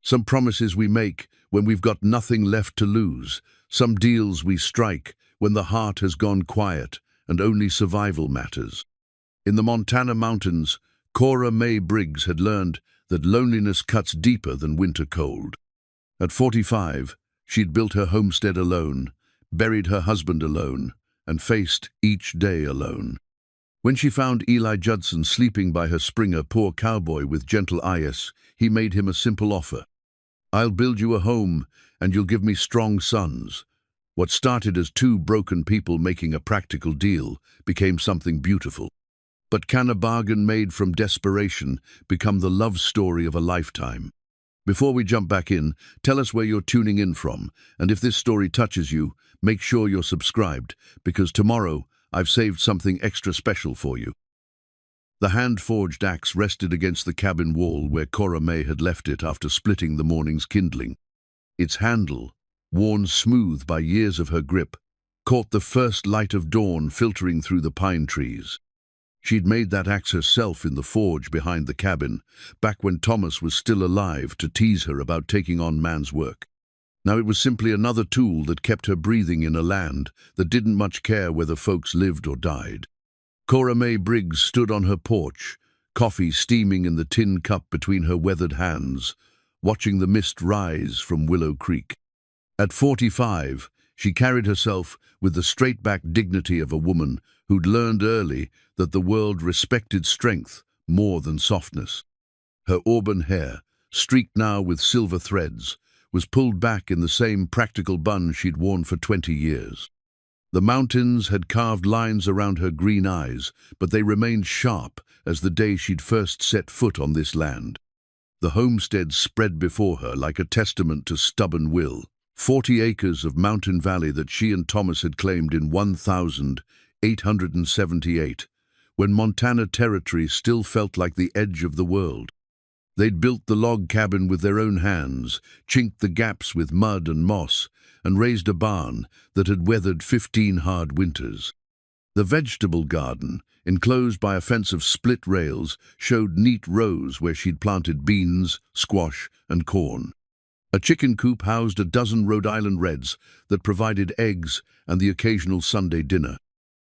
Some promises we make when we've got nothing left to lose. Some deals we strike when the heart has gone quiet and only survival matters. In the Montana mountains, Cora Mae Briggs had learned that loneliness cuts deeper than winter cold. At 45, she'd built her homestead alone, buried her husband alone, and faced each day alone. When she found Eli Judson sleeping by her Springer poor Cowboy with gentle eyes, he made him a simple offer. "I'll build you a home, and you'll give me strong sons." What started as two broken people making a practical deal became something beautiful. But can a bargain made from desperation become the love story of a lifetime? Before we jump back in, tell us where you're tuning in from, and if this story touches you, make sure you're subscribed, because tomorrow I've saved something extra special for you. The hand-forged axe rested against the cabin wall where Cora Mae had left it after splitting the morning's kindling. Its handle, worn smooth by years of her grip, caught the first light of dawn filtering through the pine trees. She'd made that axe herself in the forge behind the cabin, back when Thomas was still alive to tease her about taking on man's work. Now it was simply another tool that kept her breathing in a land that didn't much care whether folks lived or died. Cora Mae Briggs stood on her porch, coffee steaming in the tin cup between her weathered hands, watching the mist rise from Willow Creek. At 45, she carried herself with the straight-back dignity of a woman who'd learned early that the world respected strength more than softness. Her auburn hair, streaked now with silver threads, was pulled back in the same practical bun she'd worn for 20 years. The mountains had carved lines around her green eyes, but they remained sharp as the day she'd first set foot on this land. The homestead spread before her like a testament to stubborn will. 40 acres of mountain valley that she and Thomas had claimed in 1878, when Montana territory still felt like the edge of the world. They'd built the log cabin with their own hands, chinked the gaps with mud and moss, and raised a barn that had weathered 15 hard winters. The vegetable garden, enclosed by a fence of split rails, showed neat rows where she'd planted beans, squash, and corn. A chicken coop housed a dozen Rhode Island Reds that provided eggs and the occasional Sunday dinner.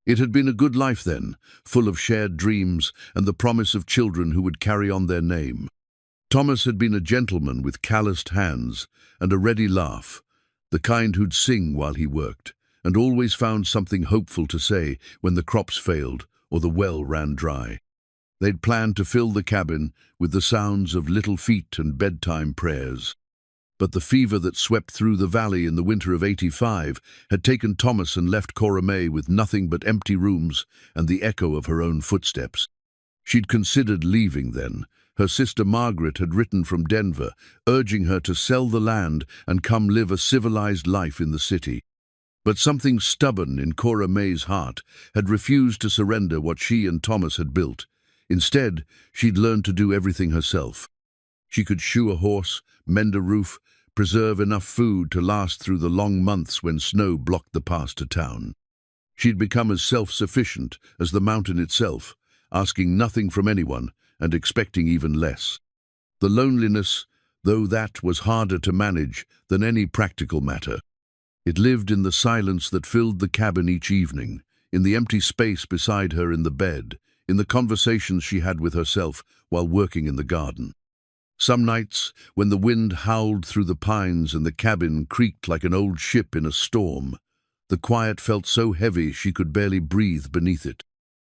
It had been a good life then, full of shared dreams and the promise of children who would carry on their name. Thomas had been a gentleman with calloused hands and a ready laugh, the kind who'd sing while he worked, and always found something hopeful to say when the crops failed or the well ran dry. They'd planned to fill the cabin with the sounds of little feet and bedtime prayers. But the fever that swept through the valley in the winter of '85 had taken Thomas and left Cora Mae with nothing but empty rooms and the echo of her own footsteps. She'd considered leaving then. Her sister Margaret had written from Denver, urging her to sell the land and come live a civilized life in the city. But something stubborn in Cora Mae's heart had refused to surrender what she and Thomas had built. Instead, she'd learned to do everything herself. She could shoe a horse, mend a roof, preserve enough food to last through the long months when snow blocked the pass to town. She'd become as self-sufficient as the mountain itself, asking nothing from anyone and expecting even less. The loneliness, though, that was harder to manage than any practical matter. It lived in the silence that filled the cabin each evening, in the empty space beside her in the bed, in the conversations she had with herself while working in the garden. Some nights, when the wind howled through the pines and the cabin creaked like an old ship in a storm, the quiet felt so heavy she could barely breathe beneath it.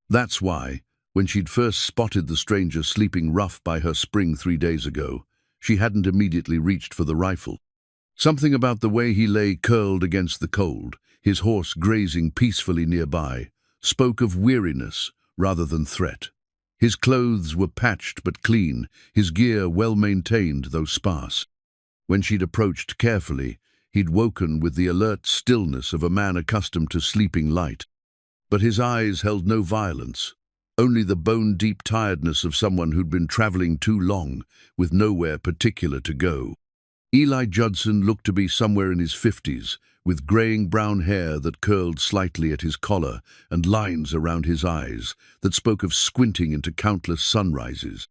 That's why, when she'd first spotted the stranger sleeping rough by her spring 3 days ago, she hadn't immediately reached for the rifle. Something about the way he lay curled against the cold, his horse grazing peacefully nearby, spoke of weariness rather than threat. His clothes were patched but clean, his gear well-maintained though sparse. When she'd approached carefully, he'd woken with the alert stillness of a man accustomed to sleeping light. But his eyes held no violence, only the bone-deep tiredness of someone who'd been traveling too long, with nowhere particular to go. Eli Judson looked to be somewhere in his 50s, with graying brown hair that curled slightly at his collar and lines around his eyes that spoke of squinting into countless sunrises.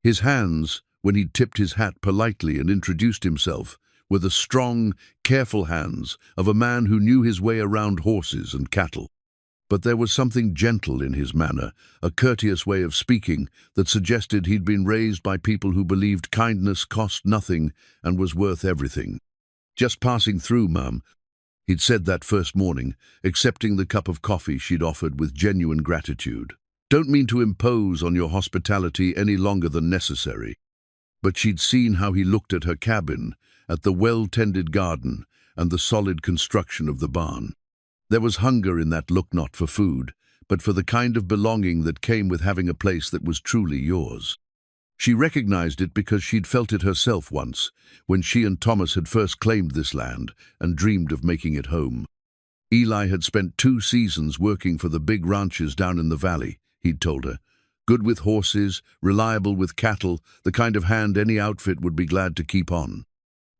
His hands, when he tipped his hat politely and introduced himself, were the strong, careful hands of a man who knew his way around horses and cattle. But there was something gentle in his manner, a courteous way of speaking that suggested he'd been raised by people who believed kindness cost nothing and was worth everything. "Just passing through, ma'am," he'd said that first morning, accepting the cup of coffee she'd offered with genuine gratitude. "Don't mean to impose on your hospitality any longer than necessary." But she'd seen how he looked at her cabin, at the well-tended garden, and the solid construction of the barn. There was hunger in that look, not for food, but for the kind of belonging that came with having a place that was truly yours. She recognized it because she'd felt it herself once, when she and Thomas had first claimed this land and dreamed of making it home. Eli had spent 2 seasons working for the big ranches down in the valley, he'd told her. Good with horses, reliable with cattle, the kind of hand any outfit would be glad to keep on.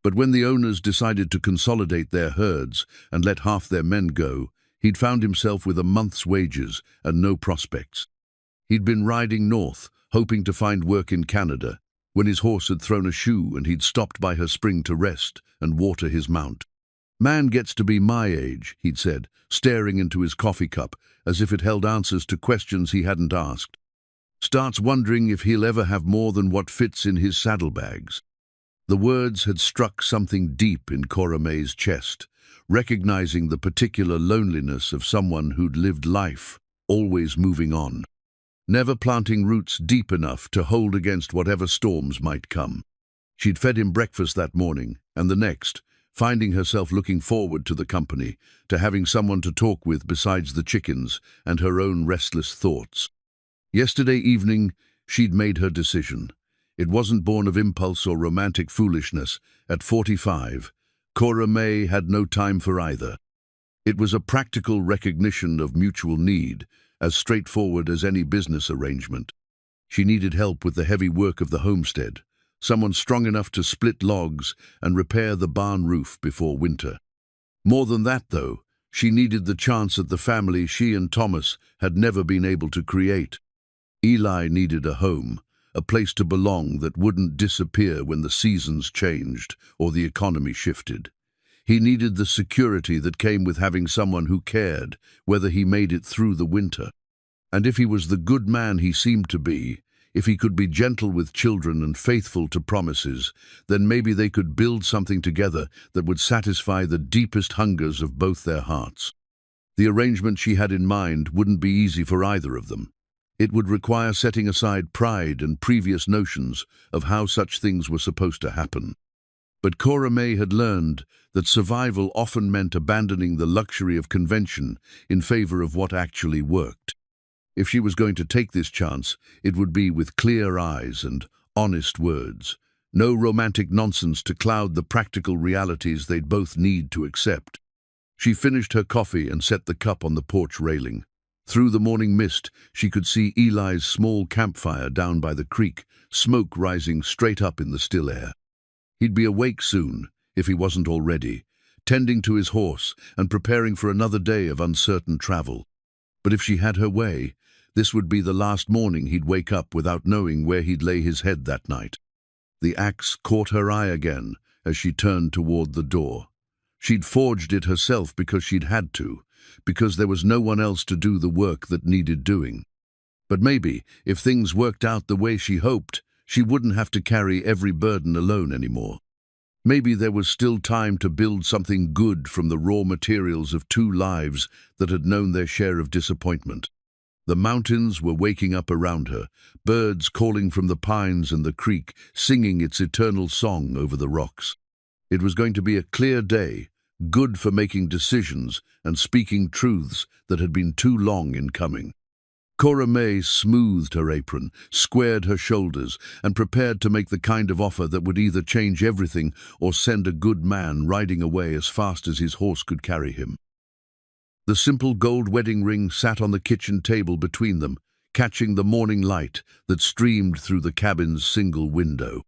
But when the owners decided to consolidate their herds and let half their men go, he'd found himself with a month's wages and no prospects. He'd been riding north, hoping to find work in Canada, when his horse had thrown a shoe and he'd stopped by her spring to rest and water his mount. "Man gets to be my age," he'd said, staring into his coffee cup as if it held answers to questions he hadn't asked. "Starts wondering if he'll ever have more than what fits in his saddlebags." The words had struck something deep in Cora May's chest, recognizing the particular loneliness of someone who'd lived life, always moving on, never planting roots deep enough to hold against whatever storms might come. She'd fed him breakfast that morning, and the next, finding herself looking forward to the company, to having someone to talk with besides the chickens and her own restless thoughts. Yesterday evening, she'd made her decision. It wasn't born of impulse or romantic foolishness. At 45, Cora May had no time for either. It was a practical recognition of mutual need, as straightforward as any business arrangement. She needed help with the heavy work of the homestead, someone strong enough to split logs and repair the barn roof before winter. More than that, though, she needed the chance at the family she and Thomas had never been able to create. Eli needed a home, a place to belong that wouldn't disappear when the seasons changed or the economy shifted. He needed the security that came with having someone who cared, whether he made it through the winter. And if he was the good man he seemed to be, if he could be gentle with children and faithful to promises, then maybe they could build something together that would satisfy the deepest hungers of both their hearts. The arrangement she had in mind wouldn't be easy for either of them. It would require setting aside pride and previous notions of how such things were supposed to happen. But Cora May had learned that survival often meant abandoning the luxury of convention in favor of what actually worked. If she was going to take this chance, it would be with clear eyes and honest words. No romantic nonsense to cloud the practical realities they'd both need to accept. She finished her coffee and set the cup on the porch railing. Through the morning mist, she could see Eli's small campfire down by the creek, smoke rising straight up in the still air. He'd be awake soon, if he wasn't already, tending to his horse and preparing for another day of uncertain travel. But if she had her way, this would be the last morning he'd wake up without knowing where he'd lay his head that night. The axe caught her eye again as she turned toward the door. She'd forged it herself because she'd had to, because there was no one else to do the work that needed doing. But maybe, if things worked out the way she hoped, she wouldn't have to carry every burden alone anymore. Maybe there was still time to build something good from the raw materials of 2 lives that had known their share of disappointment. The mountains were waking up around her, birds calling from the pines and the creek, singing its eternal song over the rocks. It was going to be a clear day, good for making decisions and speaking truths that had been too long in coming. Cora May smoothed her apron, squared her shoulders, and prepared to make the kind of offer that would either change everything or send a good man riding away as fast as his horse could carry him. The simple gold wedding ring sat on the kitchen table between them, catching the morning light that streamed through the cabin's single window.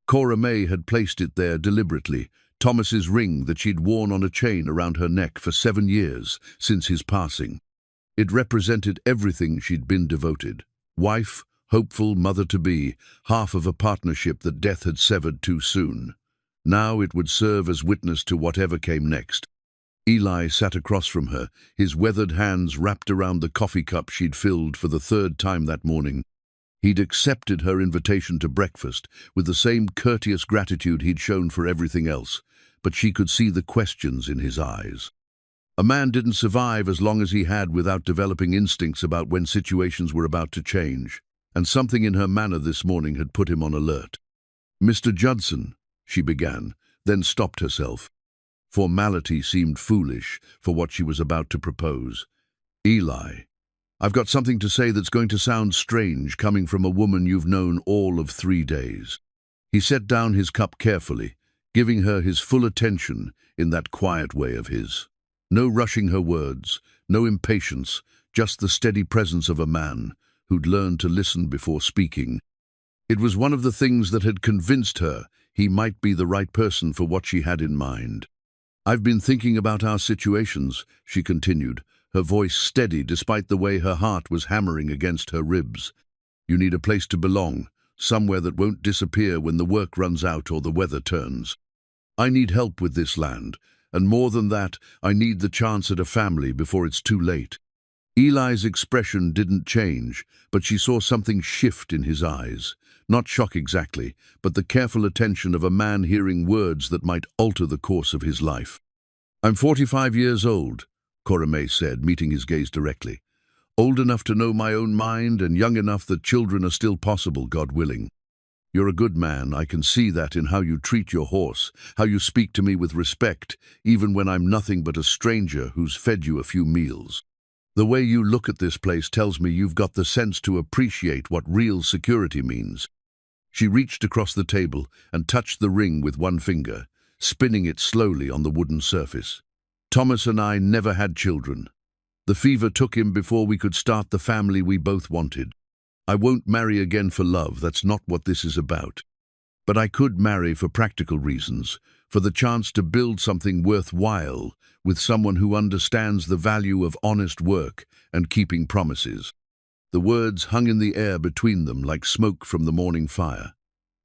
Cora May had placed it there deliberately, Thomas's ring that she'd worn on a chain around her neck for 7 years since his passing. It represented everything she'd been devoted: wife, hopeful mother-to-be, half of a partnership that death had severed too soon. Now it would serve as witness to whatever came next. Eli sat across from her, his weathered hands wrapped around the coffee cup she'd filled for the third time that morning. He'd accepted her invitation to breakfast with the same courteous gratitude he'd shown for everything else, but she could see the questions in his eyes. A man didn't survive as long as he had without developing instincts about when situations were about to change, and something in her manner this morning had put him on alert. "Mr. Judson," she began, then stopped herself. Formality seemed foolish for what she was about to propose. "Eli, I've got something to say that's going to sound strange coming from a woman you've known all of 3 days." He set down his cup carefully, giving her his full attention in that quiet way of his. No rushing her words, no impatience, just the steady presence of a man who'd learned to listen before speaking. It was one of the things that had convinced her he might be the right person for what she had in mind. "I've been thinking about our situations," she continued, her voice steady despite the way her heart was hammering against her ribs. "You need a place to belong, somewhere that won't disappear when the work runs out or the weather turns. I need help with this land, and more than that, I need the chance at a family before it's too late." Eli's expression didn't change, but she saw something shift in his eyes. Not shock exactly, but the careful attention of a man hearing words that might alter the course of his life. "I'm 45 years old," Cora May said, meeting his gaze directly. "Old enough to know my own mind and young enough that children are still possible, God willing. You're a good man. I can see that in how you treat your horse, how you speak to me with respect, even when I'm nothing but a stranger who's fed you a few meals. The way you look at this place tells me you've got the sense to appreciate what real security means." She reached across the table and touched the ring with one finger, spinning it slowly on the wooden surface. "Thomas and I never had children. The fever took him before we could start the family we both wanted. I won't marry again for love, that's not what this is about. But I could marry for practical reasons, for the chance to build something worthwhile with someone who understands the value of honest work and keeping promises." The words hung in the air between them like smoke from the morning fire.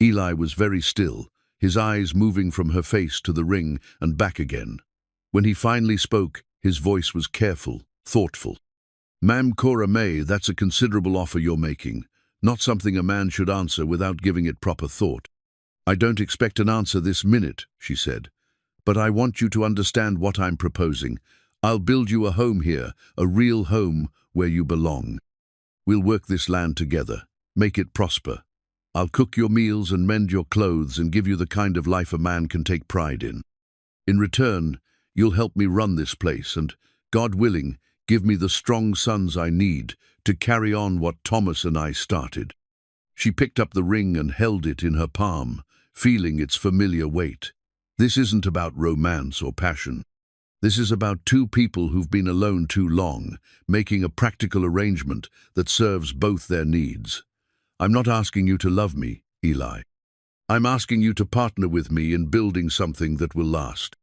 Eli was very still, his eyes moving from her face to the ring and back again. When he finally spoke, his voice was careful, thoughtful. "Ma'am Cora May, that's a considerable offer you're making, not something a man should answer without giving it proper thought." "I don't expect an answer this minute," she said, "but I want you to understand what I'm proposing. I'll build you a home here, a real home where you belong. We'll work this land together, make it prosper. I'll cook your meals and mend your clothes and give you the kind of life a man can take pride in. In return, you'll help me run this place and, God willing, give me the strong sons I need to carry on what Thomas and I started." She picked up the ring and held it in her palm, feeling its familiar weight. This isn't about romance or passion. This is about two people who've been alone too long, making a practical arrangement that serves both their needs. "I'm not asking you to love me, Eli. I'm asking you to partner with me in building something that will last."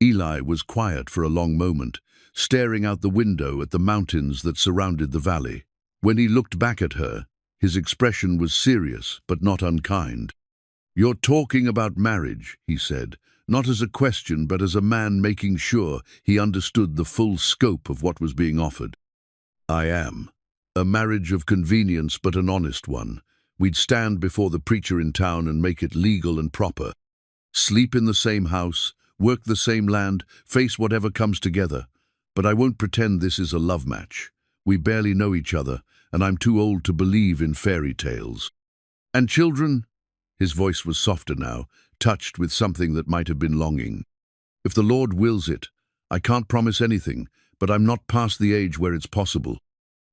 Eli was quiet for a long moment, staring out the window at the mountains that surrounded the valley. When he looked back at her, his expression was serious but not unkind. "You're talking about marriage," he said, not as a question but as a man making sure he understood the full scope of what was being offered. "I am. A marriage of convenience but an honest one. We'd stand before the preacher in town and make it legal and proper. Sleep in the same house, work the same land, face whatever comes together. But I won't pretend this is a love match. We barely know each other, and I'm too old to believe in fairy tales." "And children?" His voice was softer now, touched with something that might have been longing. "If the Lord wills it, I can't promise anything, but I'm not past the age where it's possible.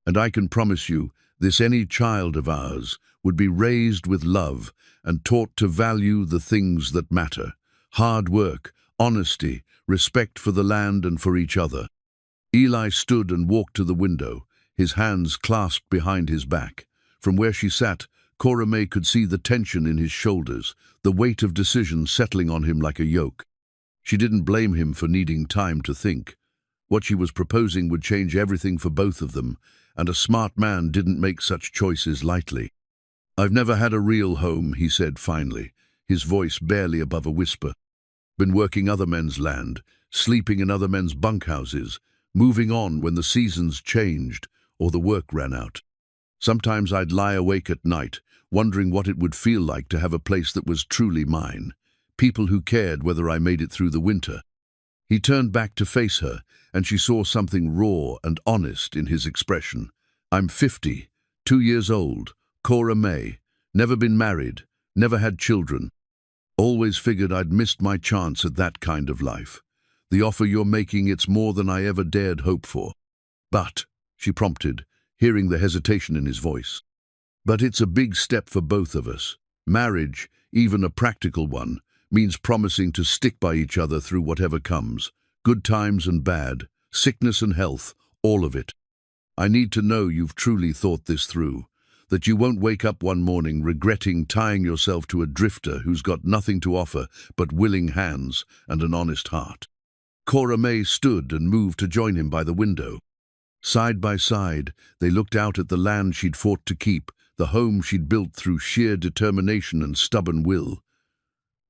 And I can promise you, this any child of ours would be raised with love and taught to value the things that matter: hard work, honesty, respect for the land and for each other." Eli stood and walked to the window, his hands clasped behind his back. From where she sat, Cora May could see the tension in his shoulders, the weight of decision settling on him like a yoke. She didn't blame him for needing time to think. What she was proposing would change everything for both of them, and a smart man didn't make such choices lightly. "I've never had a real home," he said finally, his voice barely above a whisper. "Been working other men's land, sleeping in other men's bunkhouses, moving on when the seasons changed or the work ran out. Sometimes I'd lie awake at night, wondering what it would feel like to have a place that was truly mine, people who cared whether I made it through the winter." He turned back to face her, and she saw something raw and honest in his expression. "I'm 50, 2 years old, Cora May, never been married, never had children. Always figured I'd missed my chance at that kind of life. The offer you're making, it's more than I ever dared hope for." "But," she prompted, hearing the hesitation in his voice. "But it's a big step for both of us. Marriage, even a practical one, means promising to stick by each other through whatever comes, good times and bad, sickness and health, all of it. I need to know you've truly thought this through, that you won't wake up one morning regretting tying yourself to a drifter who's got nothing to offer but willing hands and an honest heart." Cora May stood and moved to join him by the window. Side by side, they looked out at the land she'd fought to keep, the home she'd built through sheer determination and stubborn will.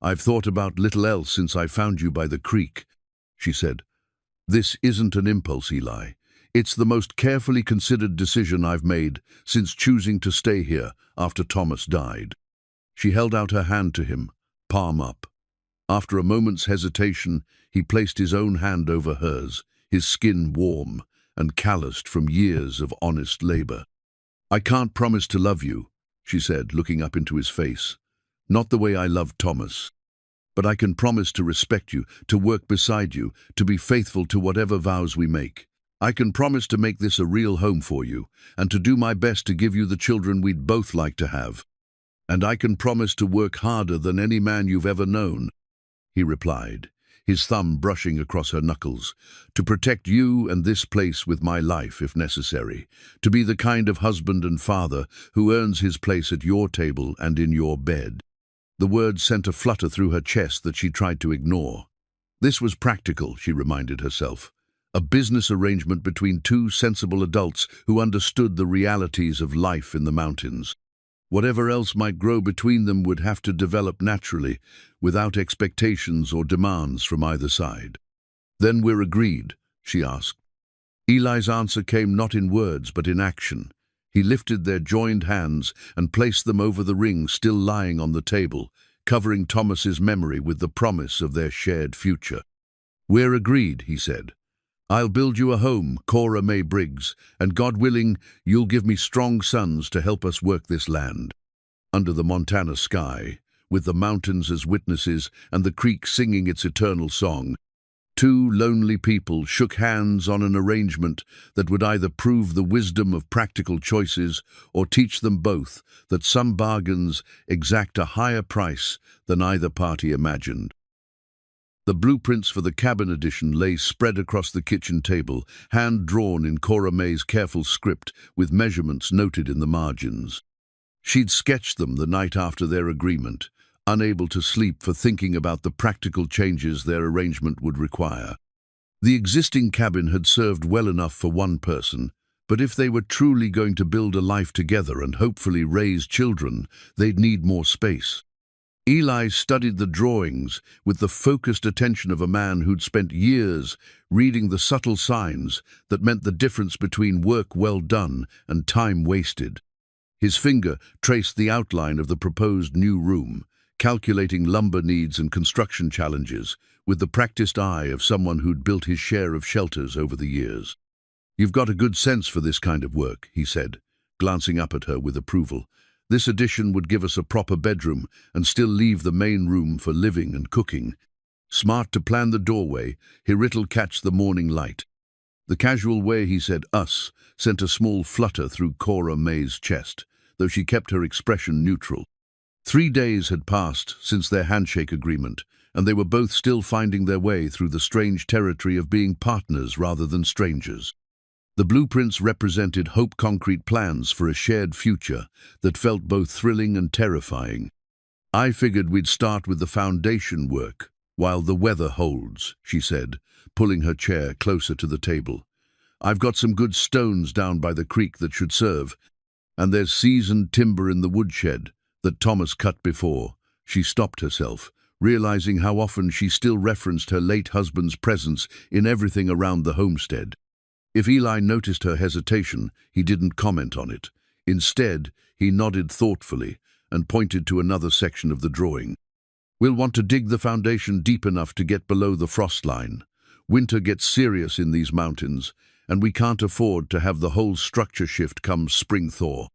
"I've thought about little else since I found you by the creek," she said. "This isn't an impulse, Eli. It's the most carefully considered decision I've made since choosing to stay here after Thomas died." She held out her hand to him, palm up. After a moment's hesitation, he placed his own hand over hers, his skin warm and calloused from years of honest labor. "I can't promise to love you," she said, looking up into his face. "Not the way I loved Thomas. But I can promise to respect you, to work beside you, to be faithful to whatever vows we make. I can promise to make this a real home for you, and to do my best to give you the children we'd both like to have. And I can promise to work harder than any man you've ever known," he replied, his thumb brushing across her knuckles, "to protect you and this place with my life if necessary, to be the kind of husband and father who earns his place at your table and in your bed." The words sent a flutter through her chest that she tried to ignore. This was practical, she reminded herself. A business arrangement between two sensible adults who understood the realities of life in the mountains. Whatever else might grow between them would have to develop naturally, without expectations or demands from either side. "Then we're agreed?" she asked. Eli's answer came not in words but in action. He lifted their joined hands and placed them over the ring still lying on the table, covering Thomas's memory with the promise of their shared future. "We're agreed," he said. "I'll build you a home, Cora May Briggs, and God willing, you'll give me strong sons to help us work this land." Under the Montana sky, with the mountains as witnesses and the creek singing its eternal song, two lonely people shook hands on an arrangement that would either prove the wisdom of practical choices or teach them both that some bargains exact a higher price than either party imagined. The blueprints for the cabin addition lay spread across the kitchen table, hand-drawn in Cora May's careful script with measurements noted in the margins. She'd sketched them the night after their agreement, unable to sleep for thinking about the practical changes their arrangement would require. The existing cabin had served well enough for one person, but if they were truly going to build a life together and hopefully raise children, they'd need more space. Eli studied the drawings with the focused attention of a man who'd spent years reading the subtle signs that meant the difference between work well done and time wasted. His finger traced the outline of the proposed new room, calculating lumber needs and construction challenges with the practiced eye of someone who'd built his share of shelters over the years. "You've got a good sense for this kind of work," he said, glancing up at her with approval. "This addition would give us a proper bedroom and still leave the main room for living and cooking. Smart to plan the doorway, here it'll catch the morning light." The casual way he said "us" sent a small flutter through Cora May's chest, though she kept her expression neutral. 3 days had passed since their handshake agreement, and they were both still finding their way through the strange territory of being partners rather than strangers. The blueprints represented hope-concrete plans for a shared future that felt both thrilling and terrifying. "I figured we'd start with the foundation work, while the weather holds," she said, pulling her chair closer to the table. "I've got some good stones down by the creek that should serve." And there's seasoned timber in the woodshed that Thomas cut before. She stopped herself, realizing how often she still referenced her late husband's presence in everything around the homestead. If Eli noticed her hesitation, he didn't comment on it. Instead, he nodded thoughtfully and pointed to another section of the drawing. We'll want to dig the foundation deep enough to get below the frost line. Winter gets serious in these mountains, and we can't afford to have the whole structure shift come spring thaw.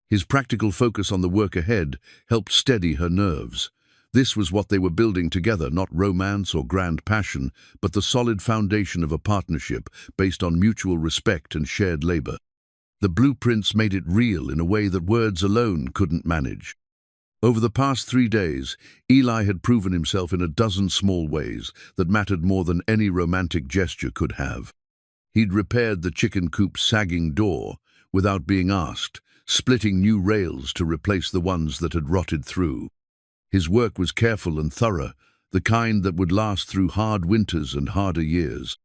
His practical focus on the work ahead helped steady her nerves. This was what they were building together, not romance or grand passion, but the solid foundation of a partnership based on mutual respect and shared labor. The blueprints made it real in a way that words alone couldn't manage. Over the past 3 days, Eli had proven himself in a dozen small ways that mattered more than any romantic gesture could have. He'd repaired the chicken coop's sagging door without being asked, splitting new rails to replace the ones that had rotted through. His work was careful and thorough, the kind that would last through hard winters and harder years.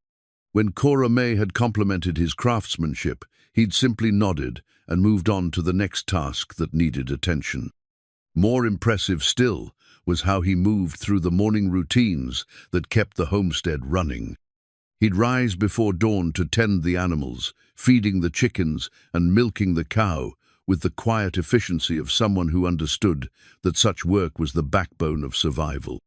When Cora May had complimented his craftsmanship, he'd simply nodded and moved on to the next task that needed attention. More impressive still was how he moved through the morning routines that kept the homestead running. He'd rise before dawn to tend the animals, feeding the chickens and milking the cow, with the quiet efficiency of someone who understood that such work was the backbone of survival.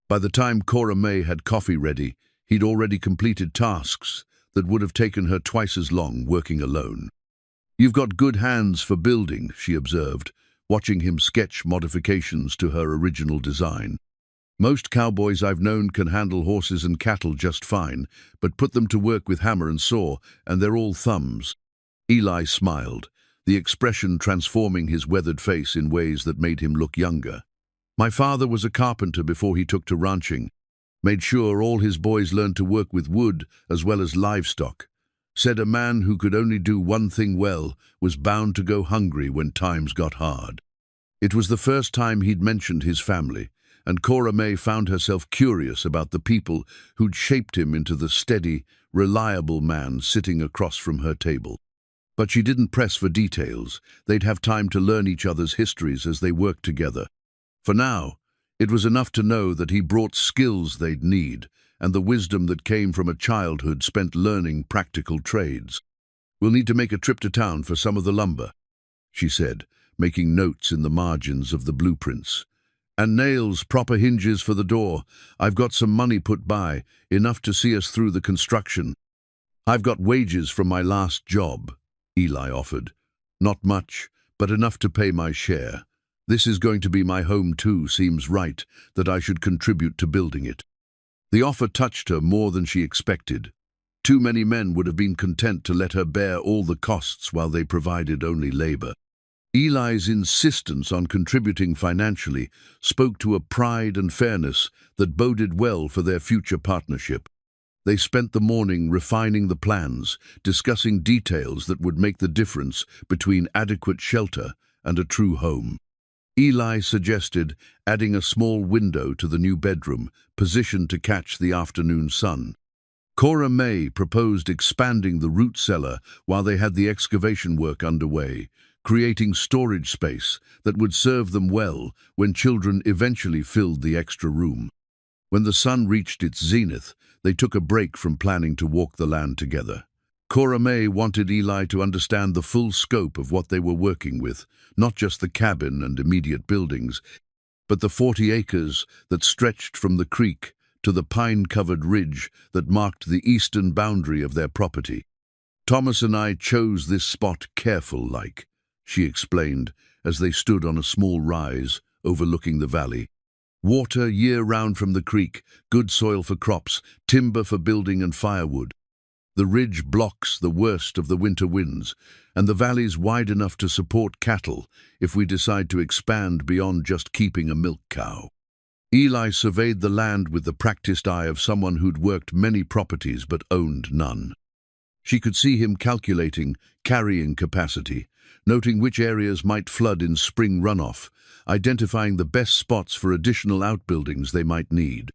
By the time Cora May had coffee ready, he'd already completed tasks that would have taken her twice as long working alone. "You've got good hands for building," she observed, watching him sketch modifications to her original design. "Most cowboys I've known can handle horses and cattle just fine, but put them to work with hammer and saw, and they're all thumbs." Eli smiled, the expression transforming his weathered face in ways that made him look younger. "My father was a carpenter before he took to ranching. Made sure all his boys learned to work with wood as well as livestock. Said a man who could only do one thing well was bound to go hungry when times got hard." It was the first time he'd mentioned his family, and Cora May found herself curious about the people who'd shaped him into the steady, reliable man sitting across from her table. But she didn't press for details. They'd have time to learn each other's histories as they worked together. For now, it was enough to know that he brought skills they'd need, and the wisdom that came from a childhood spent learning practical trades. "We'll need to make a trip to town for some of the lumber," she said, making notes in the margins of the blueprints. "And nails, proper hinges for the door. I've got some money put by, enough to see us through the construction." "I've got wages from my last job," Eli offered. "Not much, but enough to pay my share. This is going to be my home too. Seems right that I should contribute to building it." The offer touched her more than she expected. Too many men would have been content to let her bear all the costs while they provided only labor. Eli's insistence on contributing financially spoke to a pride and fairness that boded well for their future partnership. They spent the morning refining the plans, discussing details that would make the difference between adequate shelter and a true home. Eli suggested adding a small window to the new bedroom, positioned to catch the afternoon sun. Cora May proposed expanding the root cellar while they had the excavation work underway, creating storage space that would serve them well when children eventually filled the extra room. When the sun reached its zenith, they took a break from planning to walk the land together. Cora May wanted Eli to understand the full scope of what they were working with, not just the cabin and immediate buildings, but the 40 acres that stretched from the creek to the pine-covered ridge that marked the eastern boundary of their property. "Thomas and I chose this spot careful-like," she explained as they stood on a small rise overlooking the valley. "Water year-round from the creek, good soil for crops, timber for building and firewood. The ridge blocks the worst of the winter winds, and the valley's wide enough to support cattle if we decide to expand beyond just keeping a milk cow." Eli surveyed the land with the practiced eye of someone who'd worked many properties but owned none. She could see him calculating carrying capacity, noting which areas might flood in spring runoff, identifying the best spots for additional outbuildings they might need.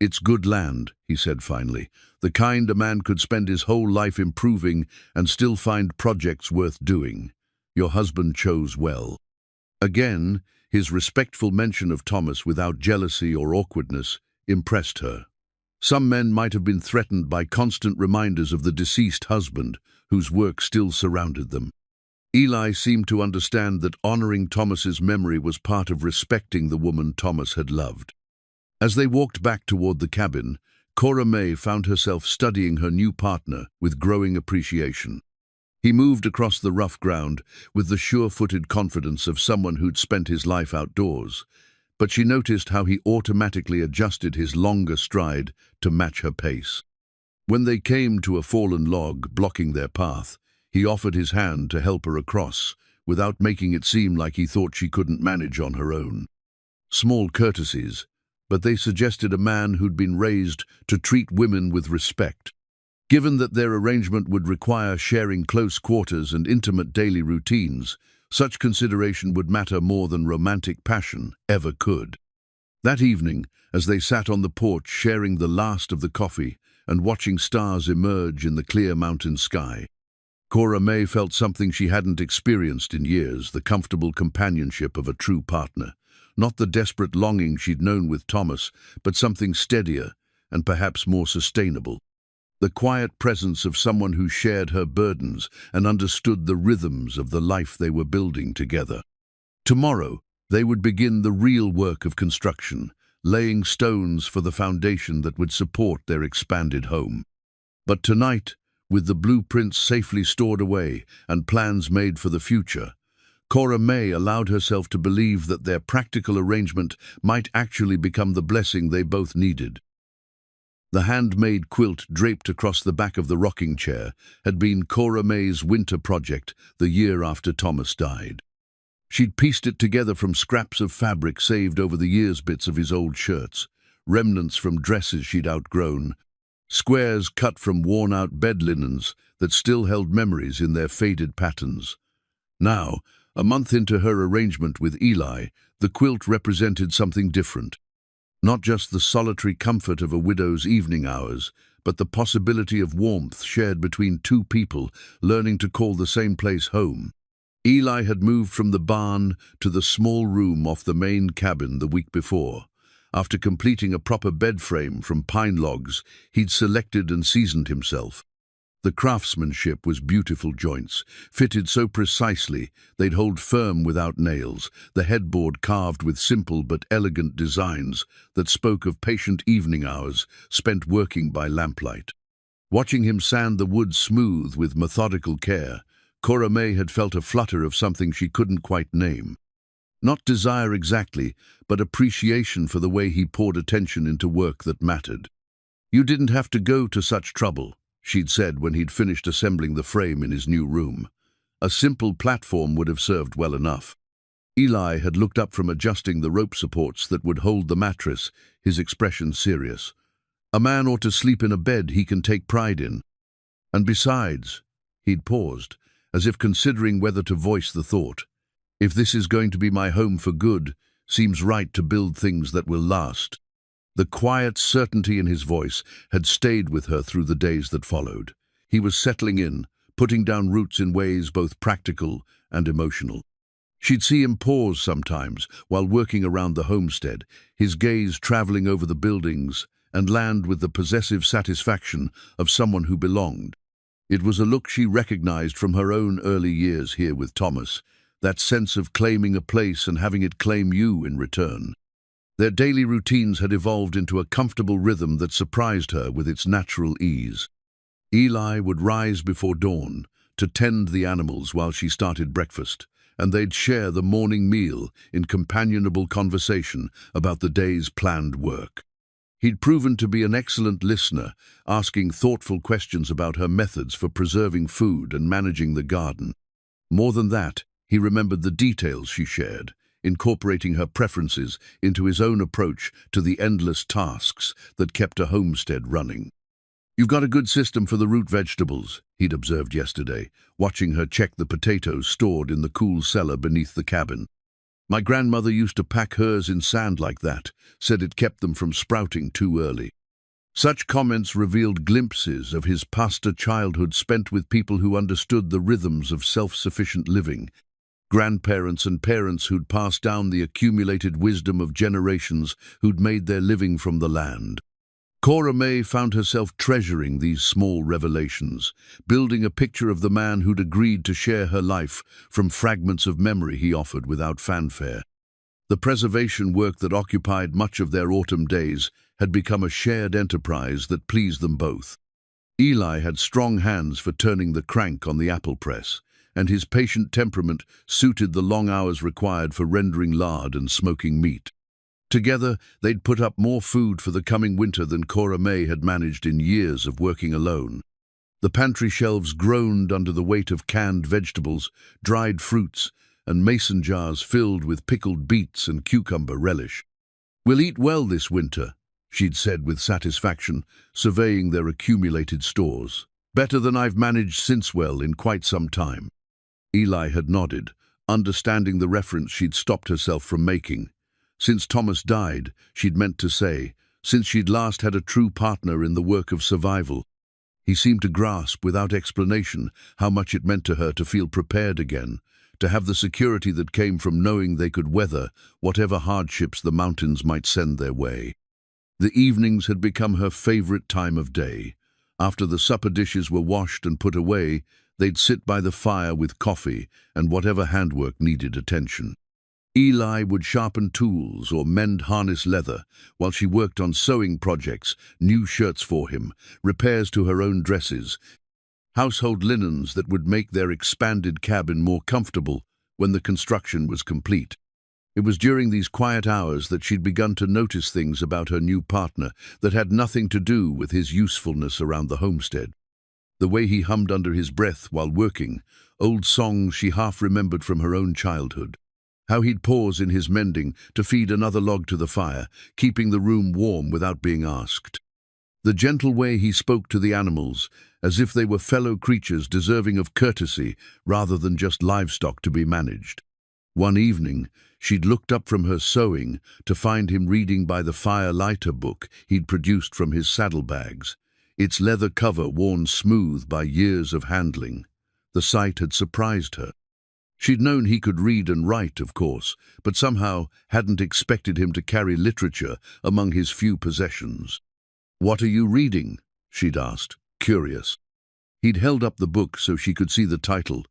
"It's good land," he said finally, "the kind a man could spend his whole life improving and still find projects worth doing. Your husband chose well." Again, his respectful mention of Thomas without jealousy or awkwardness impressed her. Some men might have been threatened by constant reminders of the deceased husband, whose work still surrounded them. Eli seemed to understand that honoring Thomas's memory was part of respecting the woman Thomas had loved. As they walked back toward the cabin, Cora May found herself studying her new partner with growing appreciation. He moved across the rough ground with the sure-footed confidence of someone who'd spent his life outdoors, but she noticed how he automatically adjusted his longer stride to match her pace. When they came to a fallen log blocking their path, he offered his hand to help her across, without making it seem like he thought she couldn't manage on her own. Small courtesies, but they suggested a man who'd been raised to treat women with respect. Given that their arrangement would require sharing close quarters and intimate daily routines, such consideration would matter more than romantic passion ever could. That evening, as they sat on the porch sharing the last of the coffee and watching stars emerge in the clear mountain sky, Cora May felt something she hadn't experienced in years, the comfortable companionship of a true partner. Not the desperate longing she'd known with Thomas, but something steadier and perhaps more sustainable. The quiet presence of someone who shared her burdens and understood the rhythms of the life they were building together. Tomorrow, they would begin the real work of construction, laying stones for the foundation that would support their expanded home. But tonight, with the blueprints safely stored away and plans made for the future, Cora May allowed herself to believe that their practical arrangement might actually become the blessing they both needed. The handmade quilt draped across the back of the rocking chair had been Cora May's winter project the year after Thomas died. She'd pieced it together from scraps of fabric saved over the years, bits of his old shirts, remnants from dresses she'd outgrown, squares cut from worn-out bed linens that still held memories in their faded patterns. Now, a month into her arrangement with Eli, the quilt represented something different. Not just the solitary comfort of a widow's evening hours, but the possibility of warmth shared between two people learning to call the same place home. Eli had moved from the barn to the small room off the main cabin the week before. After completing a proper bed frame from pine logs, he'd selected and seasoned himself. The craftsmanship was beautiful joints, fitted so precisely they'd hold firm without nails, the headboard carved with simple but elegant designs that spoke of patient evening hours spent working by lamplight. Watching him sand the wood smooth with methodical care, Cora May had felt a flutter of something she couldn't quite name. Not desire exactly, but appreciation for the way he poured attention into work that mattered. "You didn't have to go to such trouble," she'd said when he'd finished assembling the frame in his new room. A simple platform would have served well enough. Eli had looked up from adjusting the rope supports that would hold the mattress, his expression serious. "A man ought to sleep in a bed he can take pride in. And besides," he'd paused, as if considering whether to voice the thought, "if this is going to be my home for good, seems right to build things that will last." The quiet certainty in his voice had stayed with her through the days that followed. He was settling in, putting down roots in ways both practical and emotional. She'd see him pause sometimes while working around the homestead, his gaze traveling over the buildings, and land with the possessive satisfaction of someone who belonged. It was a look she recognized from her own early years here with Thomas, that sense of claiming a place and having it claim you in return. Their daily routines had evolved into a comfortable rhythm that surprised her with its natural ease. Eli would rise before dawn to tend the animals while she started breakfast, and they'd share the morning meal in companionable conversation about the day's planned work. He'd proven to be an excellent listener, asking thoughtful questions about her methods for preserving food and managing the garden. More than that, he remembered the details she shared, incorporating her preferences into his own approach to the endless tasks that kept a homestead running. "You've got a good system for the root vegetables," he'd observed yesterday, watching her check the potatoes stored in the cool cellar beneath the cabin. "My grandmother used to pack hers in sand like that, said it kept them from sprouting too early." Such comments revealed glimpses of his pastor childhood spent with people who understood the rhythms of self-sufficient living, grandparents and parents who'd passed down the accumulated wisdom of generations who'd made their living from the land. Cora May found herself treasuring these small revelations, building a picture of the man who'd agreed to share her life from fragments of memory he offered without fanfare. The preservation work that occupied much of their autumn days had become a shared enterprise that pleased them both. Eli had strong hands for turning the crank on the apple press, and his patient temperament suited the long hours required for rendering lard and smoking meat. Together, they'd put up more food for the coming winter than Cora May had managed in years of working alone. The pantry shelves groaned under the weight of canned vegetables, dried fruits, and mason jars filled with pickled beets and cucumber relish. "We'll eat well this winter," she'd said with satisfaction, surveying their accumulated stores. "Better than I've managed since, well, in quite some time." Eli had nodded, understanding the reference she'd stopped herself from making. Since Thomas died, she'd meant to say, since she'd last had a true partner in the work of survival. He seemed to grasp, without explanation, how much it meant to her to feel prepared again, to have the security that came from knowing they could weather whatever hardships the mountains might send their way. The evenings had become her favorite time of day. After the supper dishes were washed and put away, they'd sit by the fire with coffee and whatever handwork needed attention. Eli would sharpen tools or mend harness leather, while she worked on sewing projects, new shirts for him, repairs to her own dresses, household linens that would make their expanded cabin more comfortable when the construction was complete. It was during these quiet hours that she'd begun to notice things about her new partner that had nothing to do with his usefulness around the homestead. The way he hummed under his breath while working, old songs she half remembered from her own childhood. How he'd pause in his mending to feed another log to the fire, keeping the room warm without being asked. The gentle way he spoke to the animals, as if they were fellow creatures deserving of courtesy rather than just livestock to be managed. One evening, she'd looked up from her sewing to find him reading by the firelight a book he'd produced from his saddlebags, its leather cover worn smooth by years of handling. The sight had surprised her. She'd known he could read and write, of course, but somehow hadn't expected him to carry literature among his few possessions. "What are you reading?" she'd asked, curious. He'd held up the book so she could see the title,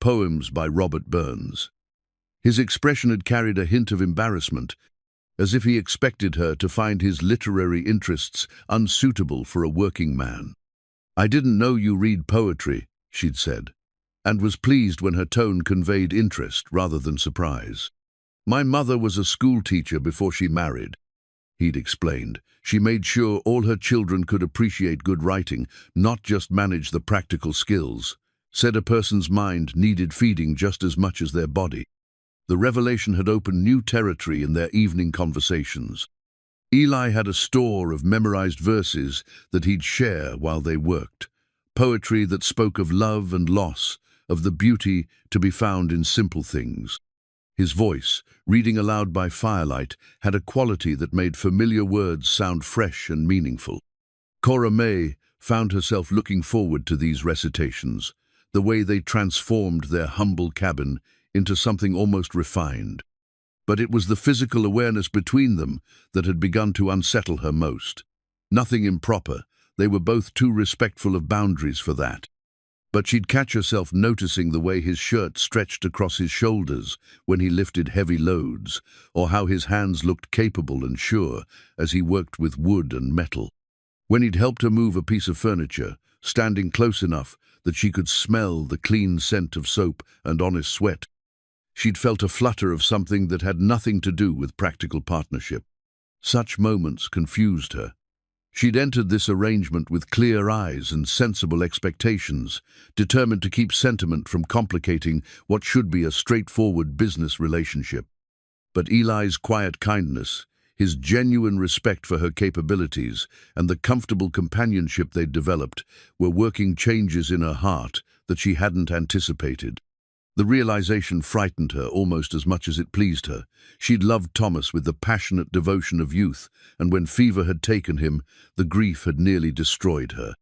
Poems by Robert Burns. His expression had carried a hint of embarrassment, as if he expected her to find his literary interests unsuitable for a working man. "I didn't know you read poetry," she'd said, and was pleased when her tone conveyed interest rather than surprise. "My mother was a school teacher before she married," he'd explained. "She made sure all her children could appreciate good writing, not just manage the practical skills. Said a person's mind needed feeding just as much as their body." The revelation had opened new territory in their evening conversations. Eli had a store of memorized verses that he'd share while they worked, poetry that spoke of love and loss, of the beauty to be found in simple things. His voice, reading aloud by firelight, had a quality that made familiar words sound fresh and meaningful. Cora May found herself looking forward to these recitations, the way they transformed their humble cabin into something almost refined. But it was the physical awareness between them that had begun to unsettle her most. Nothing improper, they were both too respectful of boundaries for that. But she'd catch herself noticing the way his shirt stretched across his shoulders when he lifted heavy loads, or how his hands looked capable and sure as he worked with wood and metal. When he'd helped her move a piece of furniture, standing close enough that she could smell the clean scent of soap and honest sweat, she'd felt a flutter of something that had nothing to do with practical partnership. Such moments confused her. She'd entered this arrangement with clear eyes and sensible expectations, determined to keep sentiment from complicating what should be a straightforward business relationship. But Eli's quiet kindness, his genuine respect for her capabilities, and the comfortable companionship they'd developed were working changes in her heart that she hadn't anticipated. The realization frightened her almost as much as it pleased her. She'd loved Thomas with the passionate devotion of youth, and when fever had taken him, the grief had nearly destroyed her.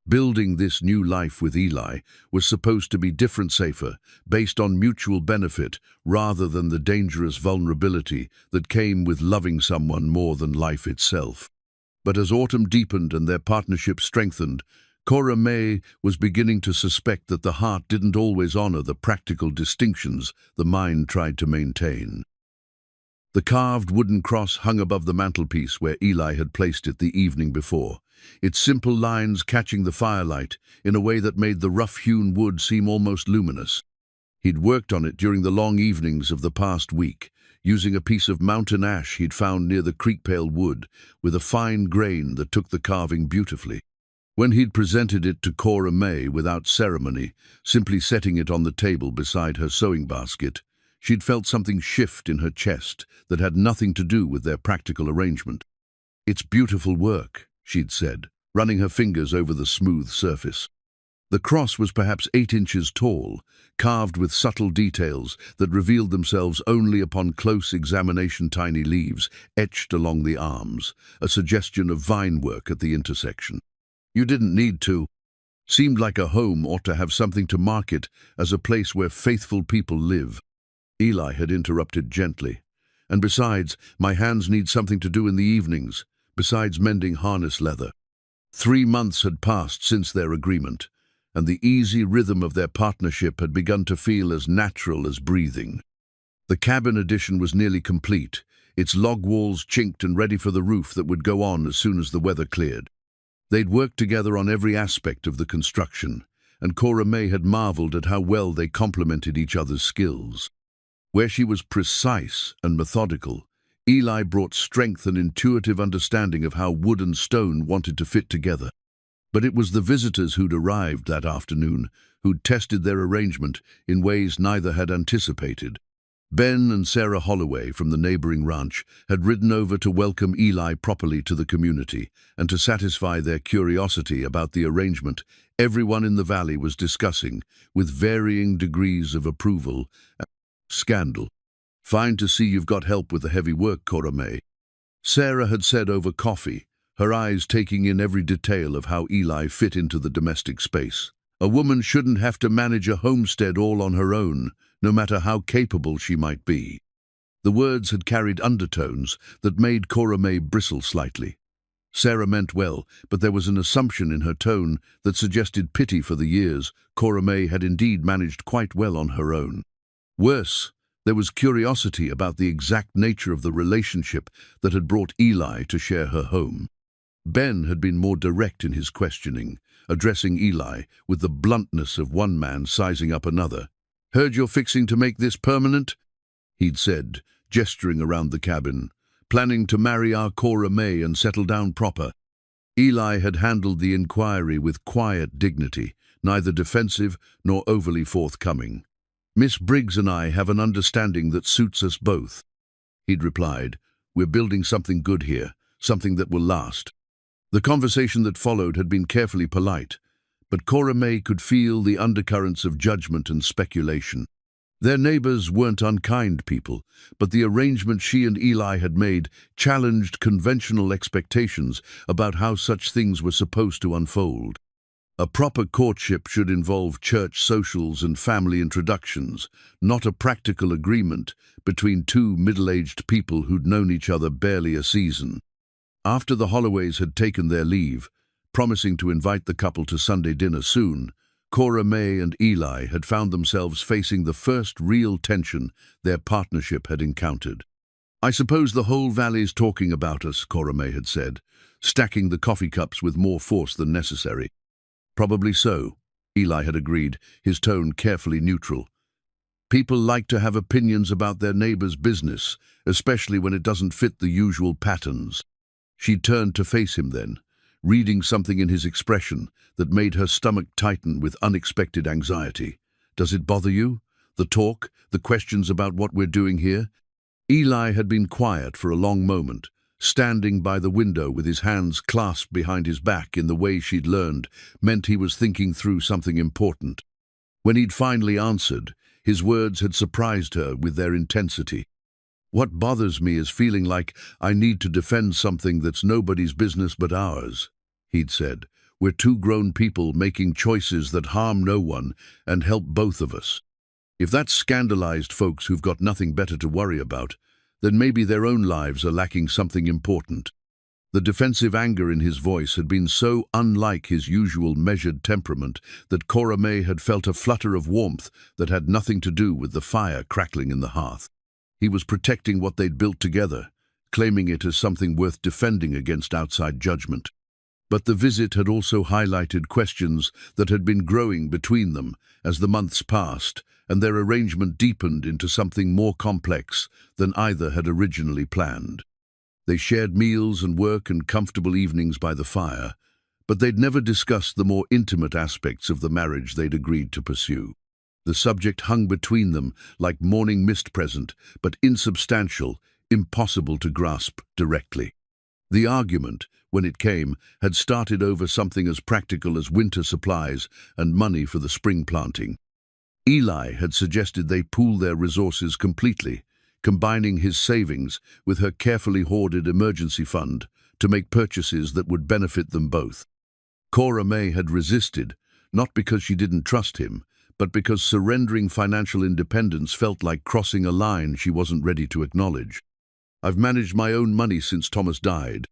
Building this new life with Eli was supposed to be different, safer, based on mutual benefit rather than the dangerous vulnerability that came with loving someone more than life itself. But as autumn deepened and their partnership strengthened, Cora May was beginning to suspect that the heart didn't always honor the practical distinctions the mind tried to maintain. The carved wooden cross hung above the mantelpiece where Eli had placed it the evening before, its simple lines catching the firelight in a way that made the rough-hewn wood seem almost luminous. He'd worked on it during the long evenings of the past week, using a piece of mountain ash he'd found near the creek-pale wood, with a fine grain that took the carving beautifully. When he'd presented it to Cora May without ceremony, simply setting it on the table beside her sewing basket, she'd felt something shift in her chest that had nothing to do with their practical arrangement. "It's beautiful work," she'd said, running her fingers over the smooth surface. The cross was perhaps 8 inches tall, carved with subtle details that revealed themselves only upon close examination. Tiny leaves etched along the arms, a suggestion of vine work at the intersection. "You didn't need to. Seemed like a home ought to have something to mark it as a place where faithful people live." Eli had interrupted gently. "And besides, my hands need something to do in the evenings, besides mending harness leather." 3 months had passed since their agreement, and the easy rhythm of their partnership had begun to feel as natural as breathing. The cabin addition was nearly complete, its log walls chinked and ready for the roof that would go on as soon as the weather cleared. They'd worked together on every aspect of the construction, and Cora May had marveled at how well they complemented each other's skills. Where she was precise and methodical, Eli brought strength and intuitive understanding of how wood and stone wanted to fit together. But it was the visitors who'd arrived that afternoon who'd tested their arrangement in ways neither had anticipated. Ben and Sarah Holloway from the neighboring ranch had ridden over to welcome Eli properly to the community and to satisfy their curiosity about the arrangement everyone in the valley was discussing, with varying degrees of approval and scandal. "Fine to see you've got help with the heavy work, Cora May," Sarah had said over coffee, her eyes taking in every detail of how Eli fit into the domestic space. "A woman shouldn't have to manage a homestead all on her own, no matter how capable she might be." The words had carried undertones that made Cora May bristle slightly. Sarah meant well, but there was an assumption in her tone that suggested pity for the years Cora May had indeed managed quite well on her own. Worse, there was curiosity about the exact nature of the relationship that had brought Eli to share her home. Ben had been more direct in his questioning, addressing Eli with the bluntness of one man sizing up another. "Heard you're fixing to make this permanent?" he'd said, gesturing around the cabin. "Planning to marry our Cora May and settle down proper?" Eli had handled the inquiry with quiet dignity, neither defensive nor overly forthcoming. "Miss Briggs and I have an understanding that suits us both," he'd replied. "We're building something good here, something that will last." The conversation that followed had been carefully polite, but Cora May could feel the undercurrents of judgment and speculation. Their neighbors weren't unkind people, but the arrangement she and Eli had made challenged conventional expectations about how such things were supposed to unfold. A proper courtship should involve church socials and family introductions, not a practical agreement between two middle-aged people who'd known each other barely a season. After the Holloways had taken their leave, promising to invite the couple to Sunday dinner soon, Cora May and Eli had found themselves facing the first real tension their partnership had encountered. "I suppose the whole valley's talking about us," Cora May had said, stacking the coffee cups with more force than necessary. "Probably so," Eli had agreed, his tone carefully neutral. "People like to have opinions about their neighbor's business, especially when it doesn't fit the usual patterns." She turned to face him then, reading something in his expression that made her stomach tighten with unexpected anxiety. "Does it bother you? The talk, the questions about what we're doing here?" Eli had been quiet for a long moment, standing by the window with his hands clasped behind his back in the way she'd learned meant he was thinking through something important. When he'd finally answered, his words had surprised her with their intensity. "What bothers me is feeling like I need to defend something that's nobody's business but ours," he'd said, We're two grown people making choices that harm no one and help both of us. If that's scandalized folks who've got nothing better to worry about, then maybe their own lives are lacking something important. The defensive anger in his voice had been so unlike his usual measured temperament that Cora May had felt a flutter of warmth that had nothing to do with the fire crackling in the hearth. He was protecting what they'd built together, claiming it as something worth defending against outside judgment. But the visit had also highlighted questions that had been growing between them as the months passed, and their arrangement deepened into something more complex than either had originally planned. They shared meals and work and comfortable evenings by the fire, but they'd never discussed the more intimate aspects of the marriage they'd agreed to pursue. The subject hung between them like morning mist present, but insubstantial, impossible to grasp directly. The argument, when it came, had started over something as practical as winter supplies and money for the spring planting. Eli had suggested they pool their resources completely, combining his savings with her carefully hoarded emergency fund to make purchases that would benefit them both. Cora May had resisted, not because she didn't trust him, but because surrendering financial independence felt like crossing a line she wasn't ready to acknowledge. "I've managed my own money since Thomas died,"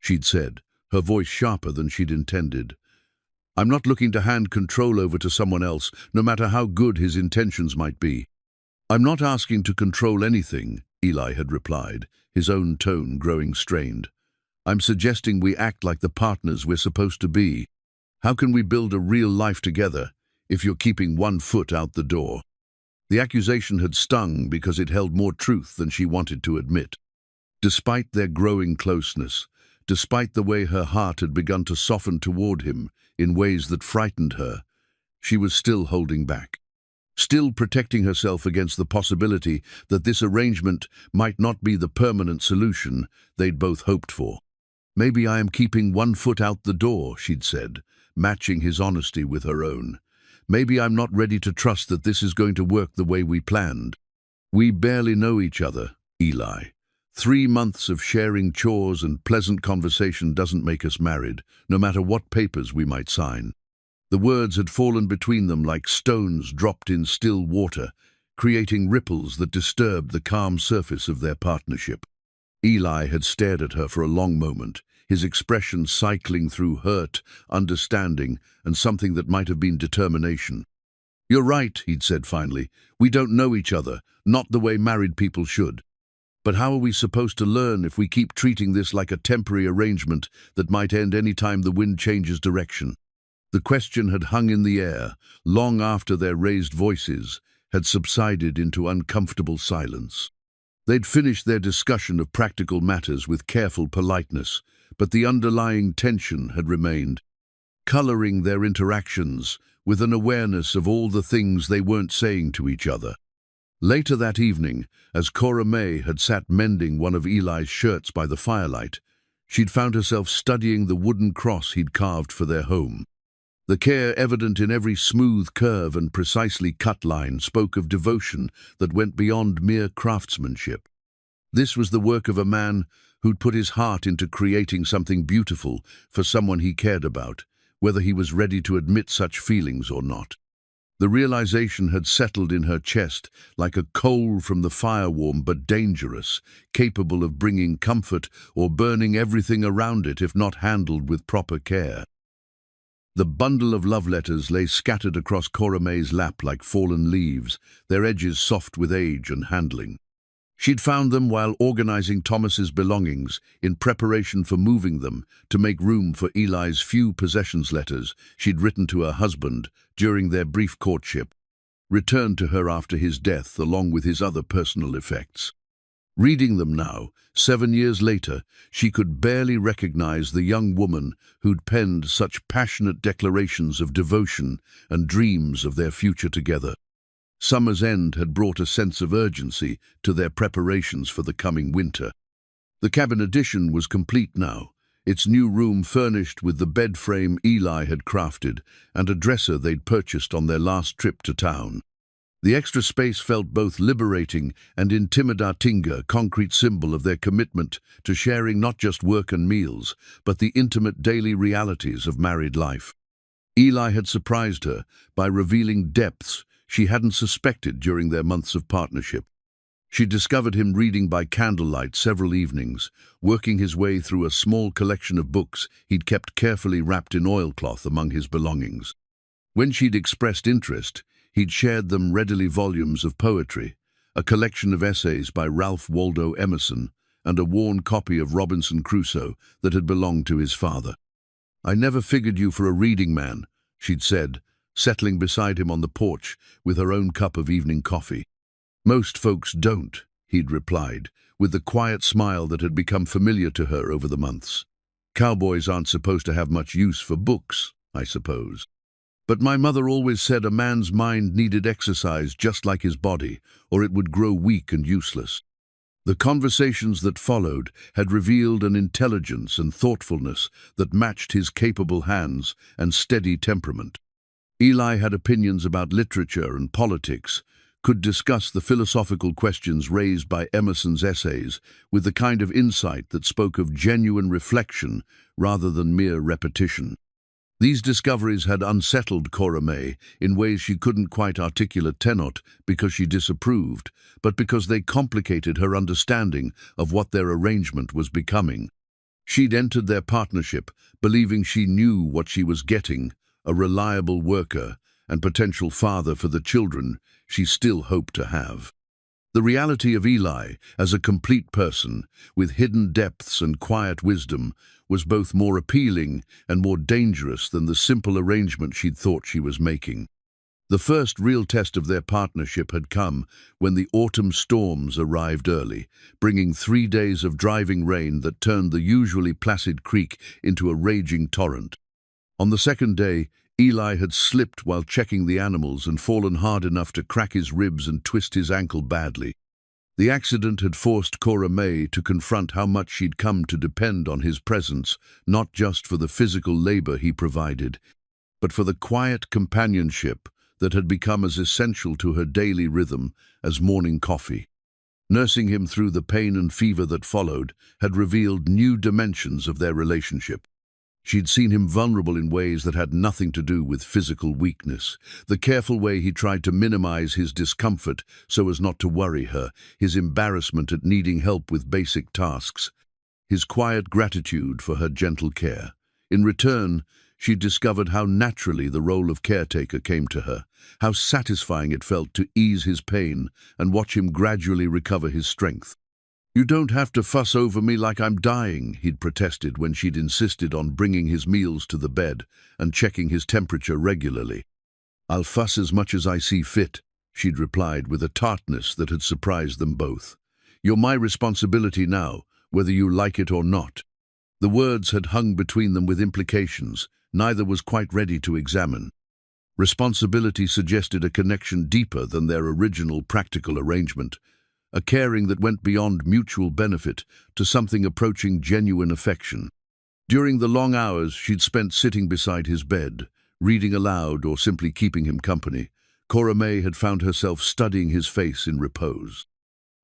she'd said, her voice sharper than she'd intended. "I'm not looking to hand control over to someone else, no matter how good his intentions might be." "I'm not asking to control anything," Eli had replied, his own tone growing strained. "I'm suggesting we act like the partners we're supposed to be. How can we build a real life together if you're keeping one foot out the door?" The accusation had stung because it held more truth than she wanted to admit. Despite their growing closeness, despite the way her heart had begun to soften toward him in ways that frightened her, she was still holding back. Still protecting herself against the possibility that this arrangement might not be the permanent solution they'd both hoped for. "Maybe I am keeping one foot out the door," she'd said, matching his honesty with her own. "Maybe I'm not ready to trust that this is going to work the way we planned." "We barely know each other, Eli. 3 months of sharing chores and pleasant conversation doesn't make us married, no matter what papers we might sign." The words had fallen between them like stones dropped in still water, creating ripples that disturbed the calm surface of their partnership. Eli had stared at her for a long moment, his expression cycling through hurt, understanding, and something that might have been determination. "You're right," he'd said finally. "We don't know each other, not the way married people should. But how are we supposed to learn if we keep treating this like a temporary arrangement that might end any time the wind changes direction?" The question had hung in the air, long after their raised voices had subsided into uncomfortable silence. They'd finished their discussion of practical matters with careful politeness, but the underlying tension had remained, coloring their interactions with an awareness of all the things they weren't saying to each other. Later that evening, as Cora May had sat mending one of Eli's shirts by the firelight, she'd found herself studying the wooden cross he'd carved for their home. The care evident in every smooth curve and precisely cut line spoke of devotion that went beyond mere craftsmanship. This was the work of a man who'd put his heart into creating something beautiful for someone he cared about, whether he was ready to admit such feelings or not. The realization had settled in her chest like a coal from the fire, warm but dangerous, capable of bringing comfort or burning everything around it if not handled with proper care. The bundle of love letters lay scattered across Cora May's lap like fallen leaves, their edges soft with age and handling. She'd found them while organizing Thomas's belongings in preparation for moving them to make room for Eli's few possessions letters she'd written to her husband during their brief courtship, returned to her after his death along with his other personal effects. Reading them now, 7 years later, she could barely recognize the young woman who'd penned such passionate declarations of devotion and dreams of their future together. Summer's end had brought a sense of urgency to their preparations for the coming winter. The cabin addition was complete now, its new room furnished with the bed frame Eli had crafted and a dresser they'd purchased on their last trip to town. The extra space felt both liberating and intimidating, a concrete symbol of their commitment to sharing not just work and meals, but the intimate daily realities of married life. Eli had surprised her by revealing depths she hadn't suspected during their months of partnership. She discovered him reading by candlelight several evenings, working his way through a small collection of books he'd kept carefully wrapped in oilcloth among his belongings. When she'd expressed interest, he'd shared them readily volumes of poetry, a collection of essays by Ralph Waldo Emerson, and a worn copy of Robinson Crusoe that had belonged to his father. "I never figured you for a reading man," she'd said, settling beside him on the porch with her own cup of evening coffee. "Most folks don't," he'd replied, with the quiet smile that had become familiar to her over the months. "Cowboys aren't supposed to have much use for books, I suppose. But my mother always said a man's mind needed exercise just like his body, or it would grow weak and useless." The conversations that followed had revealed an intelligence and thoughtfulness that matched his capable hands and steady temperament. Eli had opinions about literature and politics, could discuss the philosophical questions raised by Emerson's essays with the kind of insight that spoke of genuine reflection rather than mere repetition. These discoveries had unsettled Cora May in ways she couldn't quite articulate, not because she disapproved, but because they complicated her understanding of what their arrangement was becoming. She'd entered their partnership believing she knew what she was getting, a reliable worker and potential father for the children she still hoped to have. The reality of Eli as a complete person, with hidden depths and quiet wisdom, was both more appealing and more dangerous than the simple arrangement she'd thought she was making. The first real test of their partnership had come when the autumn storms arrived early, bringing 3 days of driving rain that turned the usually placid creek into a raging torrent. On the second day, Eli had slipped while checking the animals and fallen hard enough to crack his ribs and twist his ankle badly. The accident had forced Cora May to confront how much she'd come to depend on his presence, not just for the physical labor he provided, but for the quiet companionship that had become as essential to her daily rhythm as morning coffee. Nursing him through the pain and fever that followed had revealed new dimensions of their relationship. She'd seen him vulnerable in ways that had nothing to do with physical weakness. The careful way he tried to minimize his discomfort so as not to worry her, his embarrassment at needing help with basic tasks, his quiet gratitude for her gentle care. In return, she'd discovered how naturally the role of caretaker came to her, how satisfying it felt to ease his pain and watch him gradually recover his strength. "You don't have to fuss over me like I'm dying," he'd protested when she'd insisted on bringing his meals to the bed and checking his temperature regularly. "I'll fuss as much as I see fit," she'd replied with a tartness that had surprised them both. "You're my responsibility now, whether you like it or not." The words had hung between them with implications neither was quite ready to examine. Responsibility suggested a connection deeper than their original practical arrangement, a caring that went beyond mutual benefit to something approaching genuine affection. During the long hours she'd spent sitting beside his bed, reading aloud or simply keeping him company, Cora May had found herself studying his face in repose.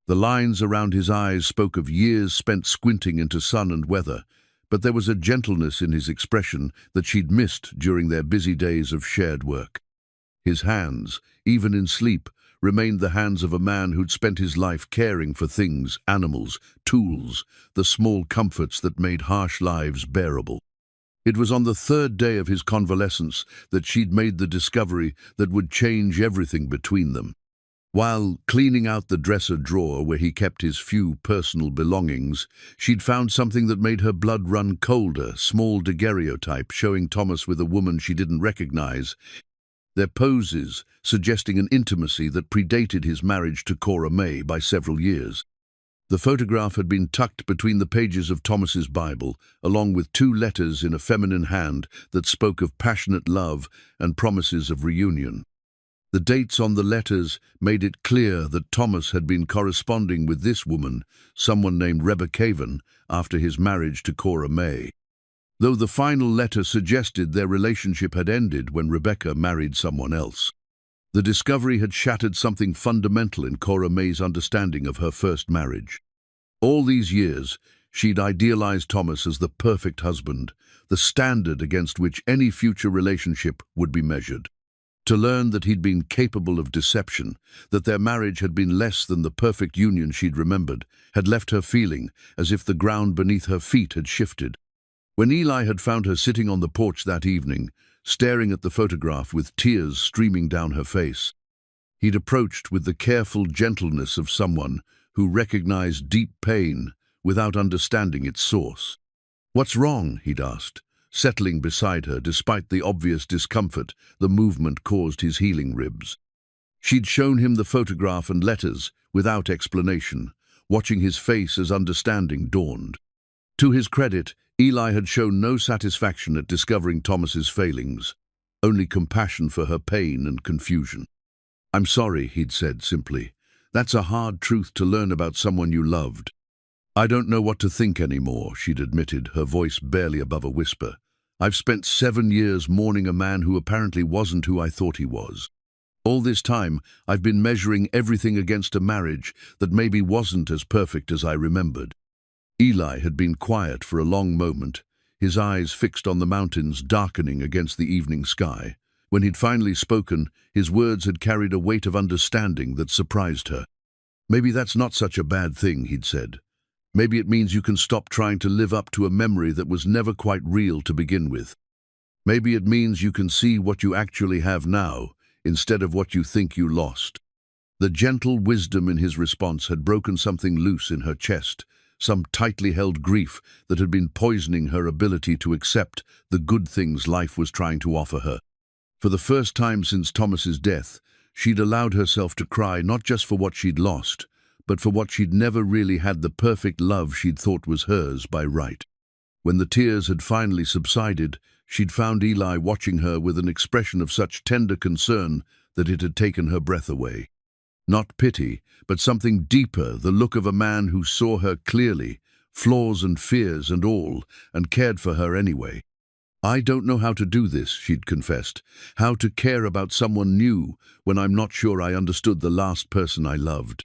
The lines around his eyes spoke of years spent squinting into sun and weather, but there was a gentleness in his expression that she'd missed during their busy days of shared work. His hands, even in sleep, remained the hands of a man who'd spent his life caring for things, animals, tools, the small comforts that made harsh lives bearable. It was on the third day of his convalescence that she'd made the discovery that would change everything between them. While cleaning out the dresser drawer where he kept his few personal belongings, she'd found something that made her blood run colder, small daguerreotype showing Thomas with a woman she didn't recognize, their poses suggesting an intimacy that predated his marriage to Cora May by several years. The photograph had been tucked between the pages of Thomas's Bible, along with 2 letters in a feminine hand that spoke of passionate love and promises of reunion. The dates on the letters made it clear that Thomas had been corresponding with this woman, someone named Rebecca Cavan, after his marriage to Cora May. Though the final letter suggested their relationship had ended when Rebecca married someone else. The discovery had shattered something fundamental in Cora May's understanding of her first marriage. All these years, she'd idealized Thomas as the perfect husband, the standard against which any future relationship would be measured. To learn that he'd been capable of deception, that their marriage had been less than the perfect union she'd remembered, had left her feeling as if the ground beneath her feet had shifted. When Eli had found her sitting on the porch that evening, staring at the photograph with tears streaming down her face, he'd approached with the careful gentleness of someone who recognized deep pain without understanding its source. "What's wrong?" he'd asked, settling beside her despite the obvious discomfort the movement caused his healing ribs. She'd shown him the photograph and letters without explanation, watching his face as understanding dawned. To his credit, Eli had shown no satisfaction at discovering Thomas's failings, only compassion for her pain and confusion. "I'm sorry," he'd said simply. "That's a hard truth to learn about someone you loved." "I don't know what to think anymore," she'd admitted, her voice barely above a whisper. "I've spent 7 years mourning a man who apparently wasn't who I thought he was. All this time, I've been measuring everything against a marriage that maybe wasn't as perfect as I remembered." Eli had been quiet for a long moment, his eyes fixed on the mountains darkening against the evening sky. When he'd finally spoken, his words had carried a weight of understanding that surprised her. "Maybe that's not such a bad thing," he'd said. "Maybe it means you can stop trying to live up to a memory that was never quite real to begin with. Maybe it means you can see what you actually have now, instead of what you think you lost." The gentle wisdom in his response had broken something loose in her chest, some tightly held grief that had been poisoning her ability to accept the good things life was trying to offer her. For the first time since Thomas's death, she'd allowed herself to cry not just for what she'd lost, but for what she'd never really had, the perfect love she'd thought was hers by right. When the tears had finally subsided, she'd found Eli watching her with an expression of such tender concern that it had taken her breath away. Not pity, but something deeper, the look of a man who saw her clearly, flaws and fears and all, and cared for her anyway. "I don't know how to do this," she'd confessed, "how to care about someone new when I'm not sure I understood the last person I loved."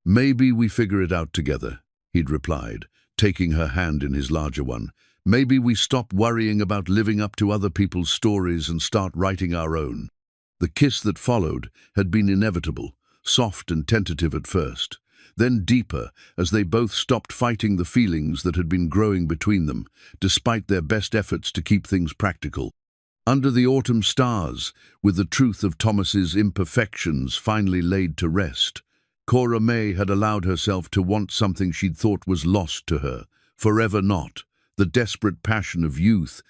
"Maybe we figure it out together," he'd replied, taking her hand in his larger one. "Maybe we stop worrying about living up to other people's stories and start writing our own." The kiss that followed had been inevitable, soft and tentative at first, then deeper as they both stopped fighting the feelings that had been growing between them, despite their best efforts to keep things practical. Under the autumn stars, with the truth of Thomas's imperfections finally laid to rest, Cora May had allowed herself to want something she'd thought was lost to her, forever not, the desperate passion of youth,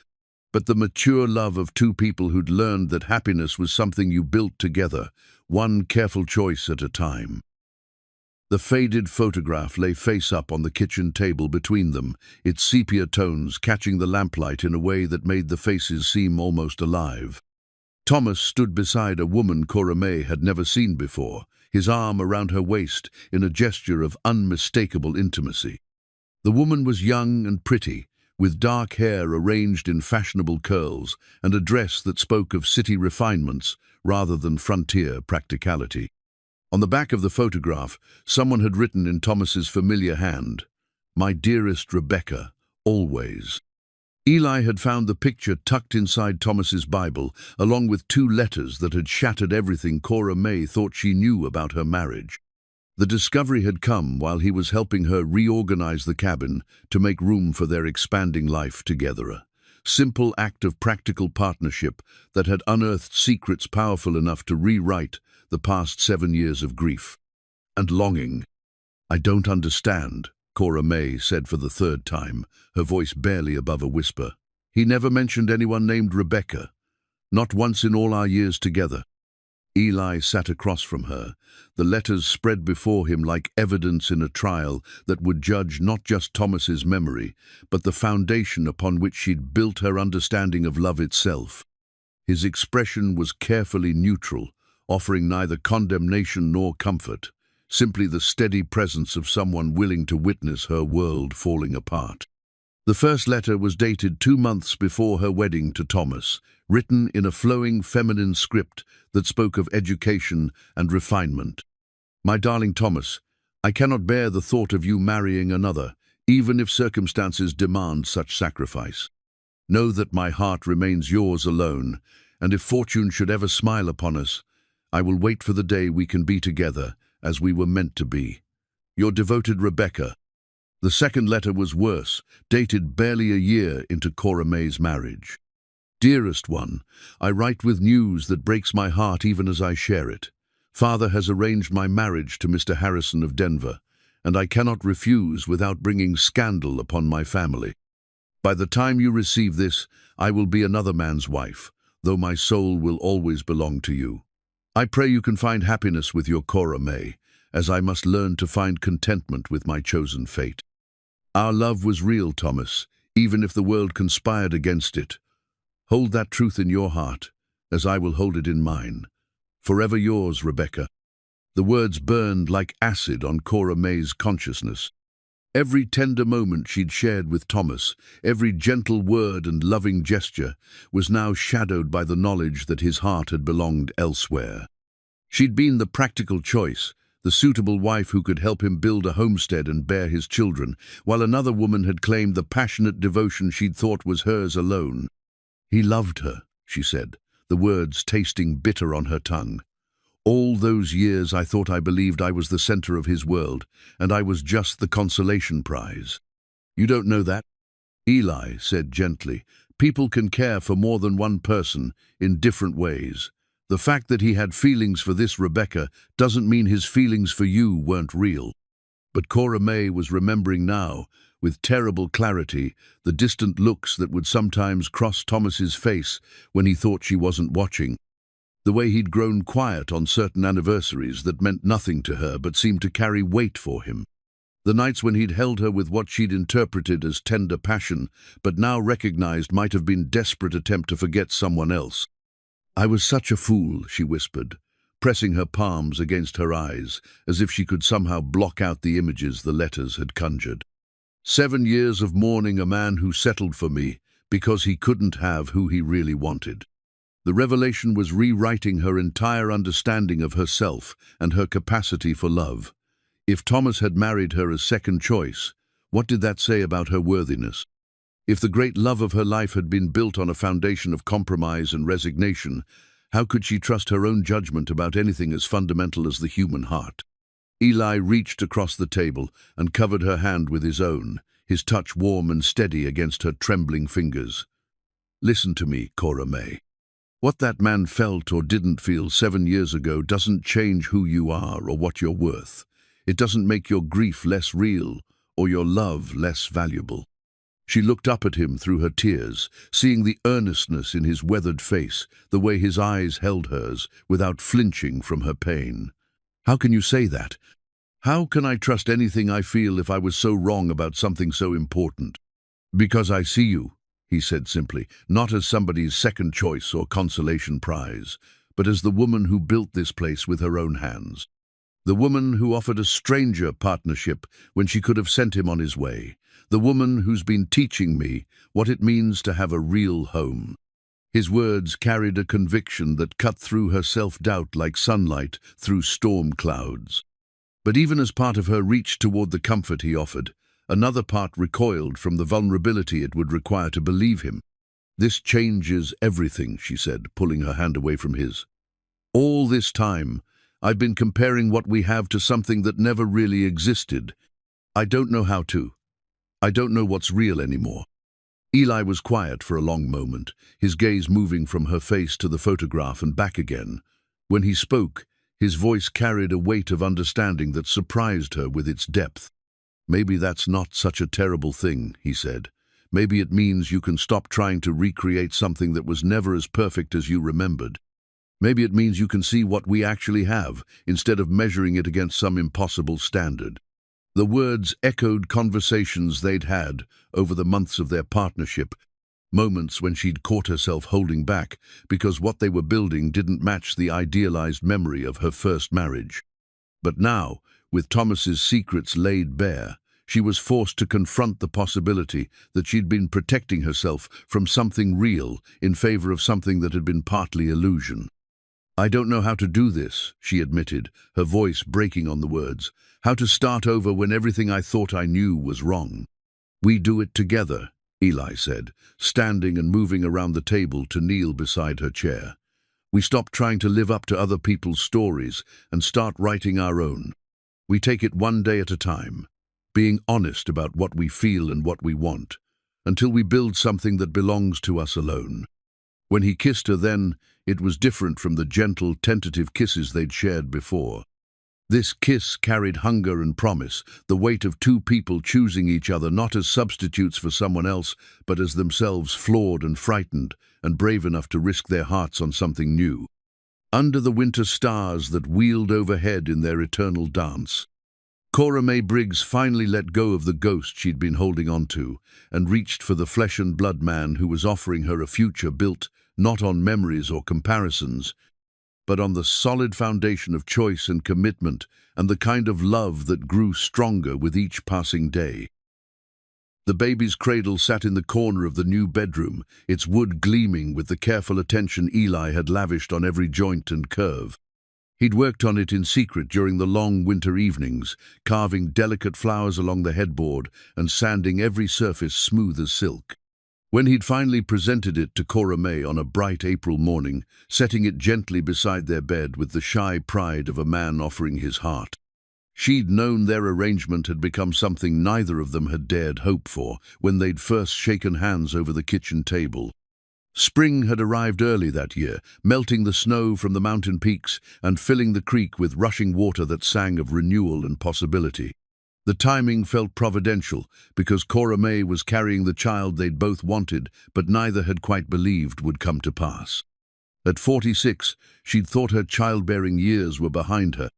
but the mature love of two people who'd learned that happiness was something you built together, one careful choice at a time. The faded photograph lay face up on the kitchen table between them, its sepia tones catching the lamplight in a way that made the faces seem almost alive. Thomas stood beside a woman Cora May had never seen before, his arm around her waist in a gesture of unmistakable intimacy. The woman was young and pretty, with dark hair arranged in fashionable curls and a dress that spoke of city refinements rather than frontier practicality. On the back of the photograph, someone had written in Thomas's familiar hand, "My dearest Rebecca, always." Eli had found the picture tucked inside Thomas's Bible, along with 2 letters that had shattered everything Cora May thought she knew about her marriage. The discovery had come while he was helping her reorganize the cabin to make room for their expanding life together. A simple act of practical partnership that had unearthed secrets powerful enough to rewrite the past 7 years of grief and longing. "I don't understand," Cora May said for the 3rd time, her voice barely above a whisper. "He never mentioned anyone named Rebecca. Not once in all our years together." Eli sat across from her, the letters spread before him like evidence in a trial that would judge not just Thomas's memory, but the foundation upon which she'd built her understanding of love itself. His expression was carefully neutral, offering neither condemnation nor comfort, simply the steady presence of someone willing to witness her world falling apart. The first letter was dated 2 months before her wedding to Thomas, written in a flowing feminine script that spoke of education and refinement. My darling Thomas, I cannot bear the thought of you marrying another, even if circumstances demand such sacrifice. Know that my heart remains yours alone, and if fortune should ever smile upon us, I will wait for the day we can be together as we were meant to be. Your devoted Rebecca. The second letter was worse, dated barely a year into Cora May's marriage. Dearest one, I write with news that breaks my heart even as I share it. Father has arranged my marriage to Mr. Harrison of Denver, and I cannot refuse without bringing scandal upon my family. By the time you receive this, I will be another man's wife, though my soul will always belong to you. I pray you can find happiness with your Cora May, as I must learn to find contentment with my chosen fate. Our love was real, Thomas, even if the world conspired against it. Hold that truth in your heart, as I will hold it in mine. Forever yours, Rebecca. The words burned like acid on Cora May's consciousness. Every tender moment she'd shared with Thomas, every gentle word and loving gesture, was now shadowed by the knowledge that his heart had belonged elsewhere. She'd been the practical choice, the suitable wife who could help him build a homestead and bear his children, while another woman had claimed the passionate devotion she'd thought was hers alone. He loved her, she said, the words tasting bitter on her tongue. All those years I thought I believed I was the center of his world, and I was just the consolation prize. You don't know that? Eli said gently, people can care for more than one person in different ways. The fact that he had feelings for this Rebecca doesn't mean his feelings for you weren't real. But Cora May was remembering now, with terrible clarity, the distant looks that would sometimes cross Thomas's face when he thought she wasn't watching. The way he'd grown quiet on certain anniversaries that meant nothing to her but seemed to carry weight for him. The nights when he'd held her with what she'd interpreted as tender passion, but now recognized might have been desperate attempt to forget someone else. I was such a fool, she whispered, pressing her palms against her eyes, as if she could somehow block out the images the letters had conjured. 7 years of mourning a man who settled for me because he couldn't have who he really wanted. The revelation was rewriting her entire understanding of herself and her capacity for love. If Thomas had married her as second choice, what did that say about her worthiness? If the great love of her life had been built on a foundation of compromise and resignation, how could she trust her own judgment about anything as fundamental as the human heart? Eli reached across the table and covered her hand with his own, his touch warm and steady against her trembling fingers. Listen to me, Cora May. What that man felt or didn't feel 7 years ago doesn't change who you are or what you're worth. It doesn't make your grief less real or your love less valuable. She looked up at him through her tears, seeing the earnestness in his weathered face, the way his eyes held hers, without flinching from her pain. How can you say that? How can I trust anything I feel if I was so wrong about something so important? Because I see you, he said simply, not as somebody's second choice or consolation prize, but as the woman who built this place with her own hands. The woman who offered a stranger partnership when she could have sent him on his way. The woman who's been teaching me what it means to have a real home. His words carried a conviction that cut through her self-doubt like sunlight through storm clouds. But even as part of her reached toward the comfort he offered, another part recoiled from the vulnerability it would require to believe him. This changes everything, she said, pulling her hand away from his. All this time, I've been comparing what we have to something that never really existed. I don't know how to. I don't know what's real anymore. Eli was quiet for a long moment, his gaze moving from her face to the photograph and back again. When he spoke, his voice carried a weight of understanding that surprised her with its depth. Maybe that's not such a terrible thing, he said. Maybe it means you can stop trying to recreate something that was never as perfect as you remembered. Maybe it means you can see what we actually have, instead of measuring it against some impossible standard. The words echoed conversations they'd had over the months of their partnership, moments when she'd caught herself holding back because what they were building didn't match the idealized memory of her first marriage. But now, with Thomas's secrets laid bare, She was forced to confront the possibility that she'd been protecting herself from something real in favor of something that had been partly illusion. "I don't know how to do this," she admitted, her voice breaking on the words. "How to start over when everything I thought I knew was wrong." "We do it together," Eli said, standing and moving around the table to kneel beside her chair. "We stop trying to live up to other people's stories and start writing our own. We take it one day at a time, being honest about what we feel and what we want, until we build something that belongs to us alone." When he kissed her then, it was different from the gentle, tentative kisses they'd shared before. This kiss carried hunger and promise, the weight of two people choosing each other not as substitutes for someone else, but as themselves, flawed and frightened, and brave enough to risk their hearts on something new. Under the winter stars that wheeled overhead in their eternal dance, Cora Mae Briggs finally let go of the ghost she'd been holding on to and reached for the flesh and blood man who was offering her a future built not on memories or comparisons, but on the solid foundation of choice and commitment and the kind of love that grew stronger with each passing day. The baby's cradle sat in the corner of the new bedroom, its wood gleaming with the careful attention Eli had lavished on every joint and curve. He'd worked on it in secret during the long winter evenings, carving delicate flowers along the headboard and sanding every surface smooth as silk. When he'd finally presented it to Cora Mae on a bright April morning, setting it gently beside their bed with the shy pride of a man offering his heart, she'd known their arrangement had become something neither of them had dared hope for when they'd first shaken hands over the kitchen table. Spring had arrived early that year, melting the snow from the mountain peaks and filling the creek with rushing water that sang of renewal and possibility. The timing felt providential because Cora Mae was carrying the child they'd both wanted but neither had quite believed would come to pass. At 46, she'd thought her childbearing years were behind her,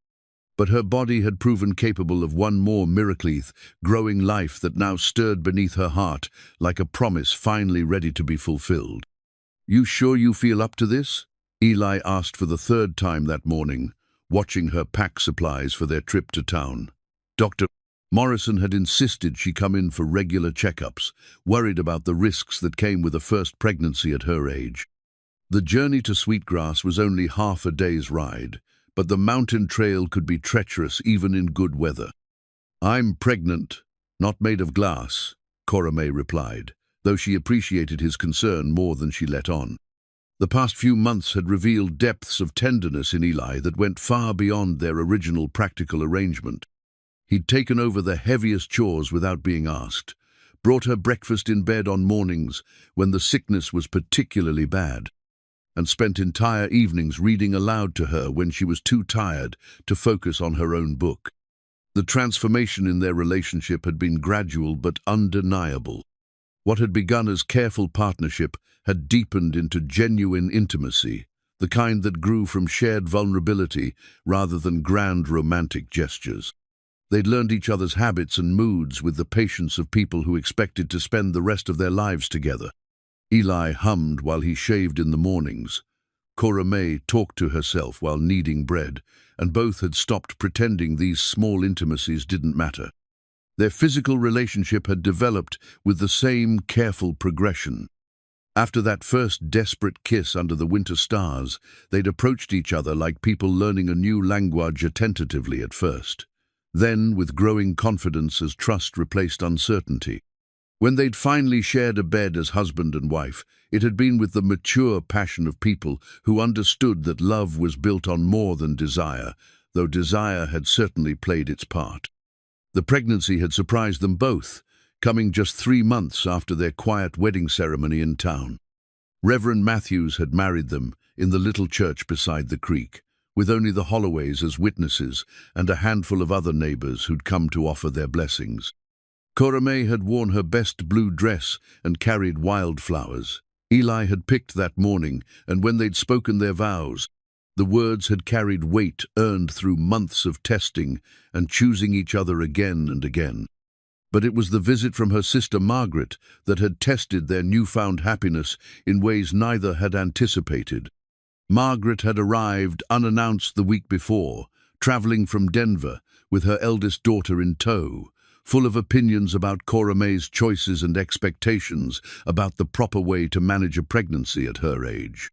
but her body had proven capable of one more miracle, growing life that now stirred beneath her heart like a promise finally ready to be fulfilled. "You sure you feel up to this?" Eli asked for the third time that morning, watching her pack supplies for their trip to town. Dr. Morrison had insisted she come in for regular checkups, worried about the risks that came with a first pregnancy at her age. The journey to Sweetgrass was only half a day's ride, but the mountain trail could be treacherous even in good weather. "I'm pregnant, not made of glass," Cora Mae replied, though she appreciated his concern more than she let on. The past few months had revealed depths of tenderness in Eli that went far beyond their original practical arrangement. He'd taken over the heaviest chores without being asked, brought her breakfast in bed on mornings when the sickness was particularly bad, and spent entire evenings reading aloud to her when she was too tired to focus on her own book. The transformation in their relationship had been gradual but undeniable. What had begun as careful partnership had deepened into genuine intimacy, the kind that grew from shared vulnerability rather than grand romantic gestures. They'd learned each other's habits and moods with the patience of people who expected to spend the rest of their lives together. Eli hummed while he shaved in the mornings. Cora Mae talked to herself while kneading bread, and both had stopped pretending these small intimacies didn't matter. Their physical relationship had developed with the same careful progression. After that first desperate kiss under the winter stars, they'd approached each other like people learning a new language attentively at first. Then, with growing confidence as trust replaced uncertainty. When they'd finally shared a bed as husband and wife, it had been with the mature passion of people who understood that love was built on more than desire, though desire had certainly played its part. The pregnancy had surprised them both, coming just 3 months after their quiet wedding ceremony in town. Reverend Matthews had married them in the little church beside the creek, with only the Holloways as witnesses and a handful of other neighbors who'd come to offer their blessings. Cora Mae had worn her best blue dress and carried wildflowers. Eli had picked that morning, and when they'd spoken their vows, the words had carried weight earned through months of testing and choosing each other again and again. But it was the visit from her sister Margaret that had tested their newfound happiness in ways neither had anticipated. Margaret had arrived unannounced the week before, traveling from Denver with her eldest daughter in tow, full of opinions about Cora May's choices and expectations about the proper way to manage a pregnancy at her age.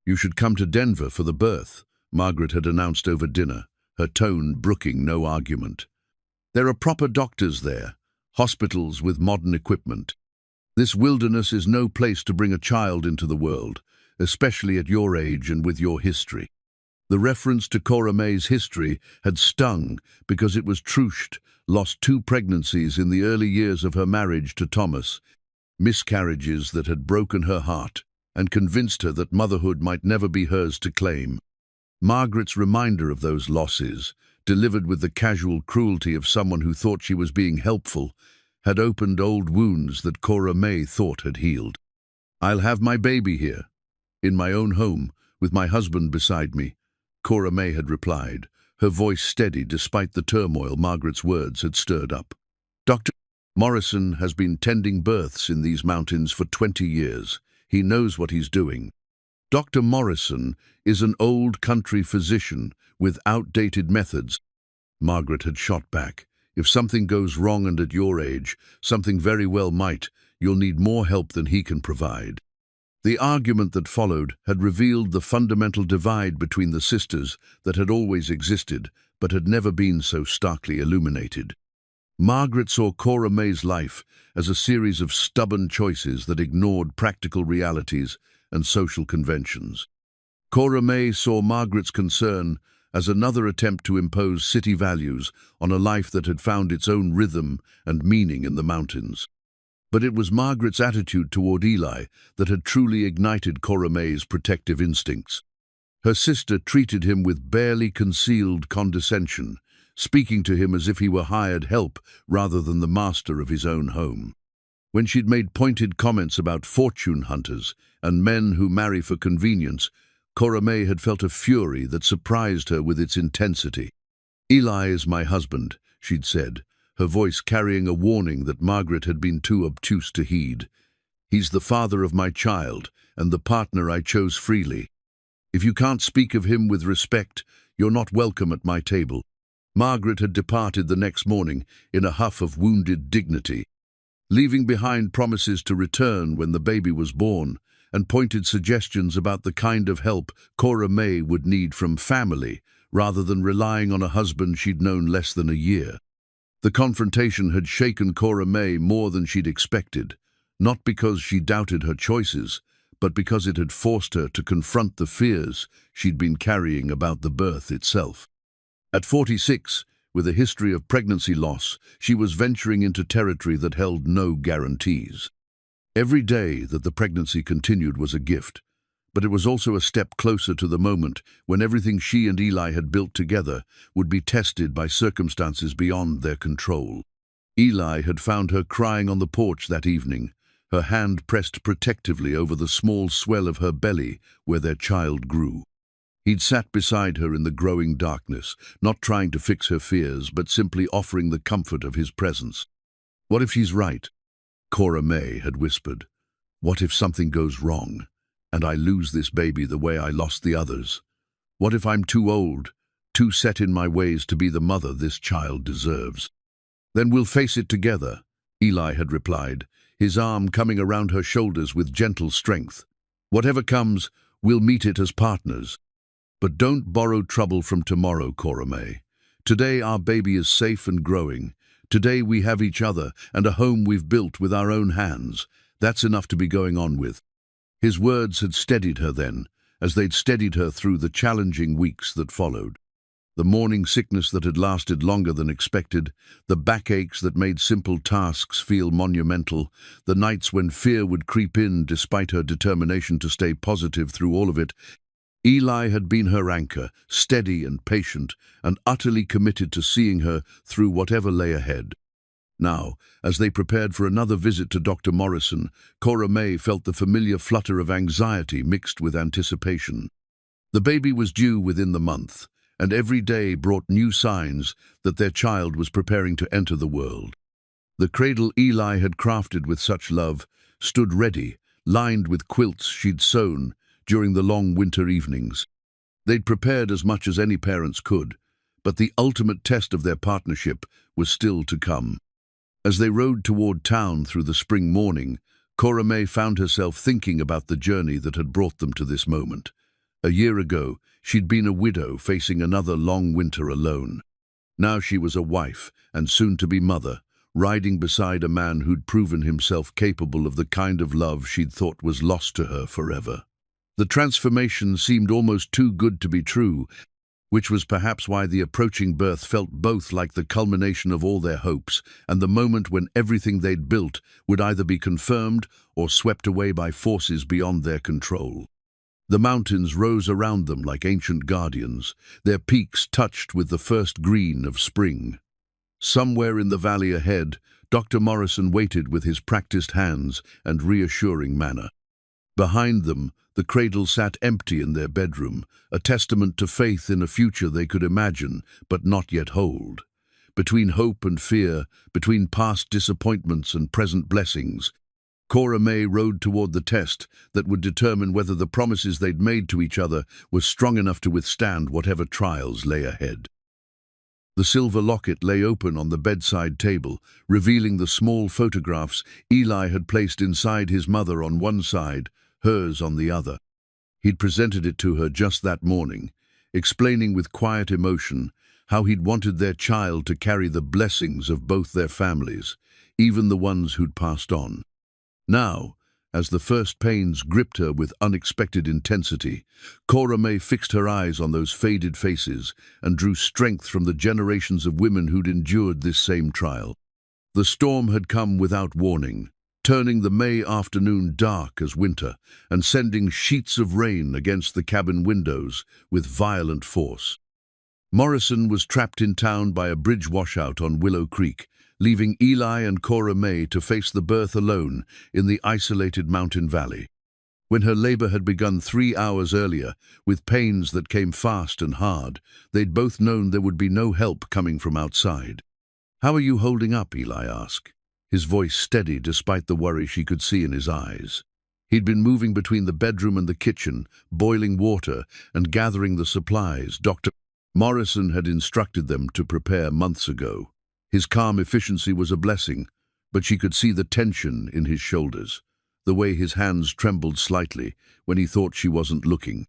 "You should come to Denver for the birth," Margaret had announced over dinner, her tone brooking no argument. "There are proper doctors there, hospitals with modern equipment. This wilderness is no place to bring a child into the world, especially at your age and with your history." The reference to Cora May's history had stung because it was Trusht lost 2 pregnancies in the early years of her marriage to Thomas, miscarriages that had broken her heart and convinced her that motherhood might never be hers to claim. Margaret's reminder of those losses, delivered with the casual cruelty of someone who thought she was being helpful, had opened old wounds that Cora May thought had healed. "I'll have my baby here, in my own home, with my husband beside me," Cora May had replied, her voice steady despite the turmoil Margaret's words had stirred up. "Dr. Morrison has been tending births in these mountains for 20 years. He knows what he's doing." Dr. Morrison is an old country physician with outdated methods. Margaret had shot back. "If something goes wrong and at your age, something very well might, you'll need more help than he can provide." The argument that followed had revealed the fundamental divide between the sisters that had always existed, but had never been so starkly illuminated. Margaret saw Cora May's life as a series of stubborn choices that ignored practical realities and social conventions. Cora May saw Margaret's concern as another attempt to impose city values on a life that had found its own rhythm and meaning in the mountains. But it was Margaret's attitude toward Eli that had truly ignited Cora May's protective instincts. Her sister treated him with barely concealed condescension, speaking to him as if he were hired help rather than the master of his own home. When she'd made pointed comments about fortune hunters and men who marry for convenience, Cora May had felt a fury that surprised her with its intensity. "Eli is my husband," she'd said, her voice carrying a warning that Margaret had been too obtuse to heed. "He's the father of my child and the partner I chose freely. If you can't speak of him with respect, you're not welcome at my table." Margaret had departed the next morning in a huff of wounded dignity, leaving behind promises to return when the baby was born and pointed suggestions about the kind of help Cora May would need from family rather than relying on a husband she'd known less than a year. The confrontation had shaken Cora May more than she'd expected, not because she doubted her choices, but because it had forced her to confront the fears she'd been carrying about the birth itself. At 46, with a history of pregnancy loss, she was venturing into territory that held no guarantees. Every day that the pregnancy continued was a gift, but it was also a step closer to the moment when everything she and Eli had built together would be tested by circumstances beyond their control. Eli had found her crying on the porch that evening, her hand pressed protectively over the small swell of her belly where their child grew. He'd sat beside her in the growing darkness, not trying to fix her fears, but simply offering the comfort of his presence. "What if she's right?" Cora May had whispered. "What if something goes wrong, and I lose this baby the way I lost the others? What if I'm too old, too set in my ways to be the mother this child deserves?" "Then we'll face it together," Eli had replied, his arm coming around her shoulders with gentle strength. "Whatever comes, we'll meet it as partners. But don't borrow trouble from tomorrow, Cora May. Today our baby is safe and growing. Today we have each other and a home we've built with our own hands. That's enough to be going on with." His words had steadied her then, as they'd steadied her through the challenging weeks that followed. The morning sickness that had lasted longer than expected, the backaches that made simple tasks feel monumental, the nights when fear would creep in despite her determination to stay positive through all of it. Eli had been her anchor, steady and patient, and utterly committed to seeing her through whatever lay ahead. Now, as they prepared for another visit to Dr. Morrison, Cora May felt the familiar flutter of anxiety mixed with anticipation. The baby was due within the month, and every day brought new signs that their child was preparing to enter the world. The cradle Eli had crafted with such love stood ready, lined with quilts she'd sewn during the long winter evenings. They'd prepared as much as any parents could, but the ultimate test of their partnership was still to come. As they rode toward town through the spring morning, Cora May found herself thinking about the journey that had brought them to this moment. A year ago, she'd been a widow facing another long winter alone. Now she was a wife, and soon to be mother, riding beside a man who'd proven himself capable of the kind of love she'd thought was lost to her forever. The transformation seemed almost too good to be true, which was perhaps why the approaching birth felt both like the culmination of all their hopes and the moment when everything they'd built would either be confirmed or swept away by forces beyond their control. The mountains rose around them like ancient guardians, their peaks touched with the first green of spring. Somewhere in the valley ahead, Dr. Morrison waited with his practiced hands and reassuring manner. Behind them, the cradle sat empty in their bedroom, a testament to faith in a future they could imagine but not yet hold. Between hope and fear, between past disappointments and present blessings, Cora May rode toward the test that would determine whether the promises they'd made to each other were strong enough to withstand whatever trials lay ahead. The silver locket lay open on the bedside table, revealing the small photographs Eli had placed inside his mother on one side, hers on the other. He'd presented it to her just that morning, explaining with quiet emotion how he'd wanted their child to carry the blessings of both their families, even the ones who'd passed on. Now, as the first pains gripped her with unexpected intensity, Cora May fixed her eyes on those faded faces and drew strength from the generations of women who'd endured this same trial. The storm had come without warning, turning the May afternoon dark as winter and sending sheets of rain against the cabin windows with violent force. Morrison was trapped in town by a bridge washout on Willow Creek, leaving Eli and Cora May to face the birth alone in the isolated mountain valley. When her labor had begun 3 hours earlier, with pains that came fast and hard, they'd both known there would be no help coming from outside. "How are you holding up?" Eli asked, his voice steady despite the worry she could see in his eyes. He'd been moving between the bedroom and the kitchen, boiling water and gathering the supplies Dr. Morrison had instructed them to prepare months ago. His calm efficiency was a blessing, but she could see the tension in his shoulders, the way his hands trembled slightly when he thought she wasn't looking.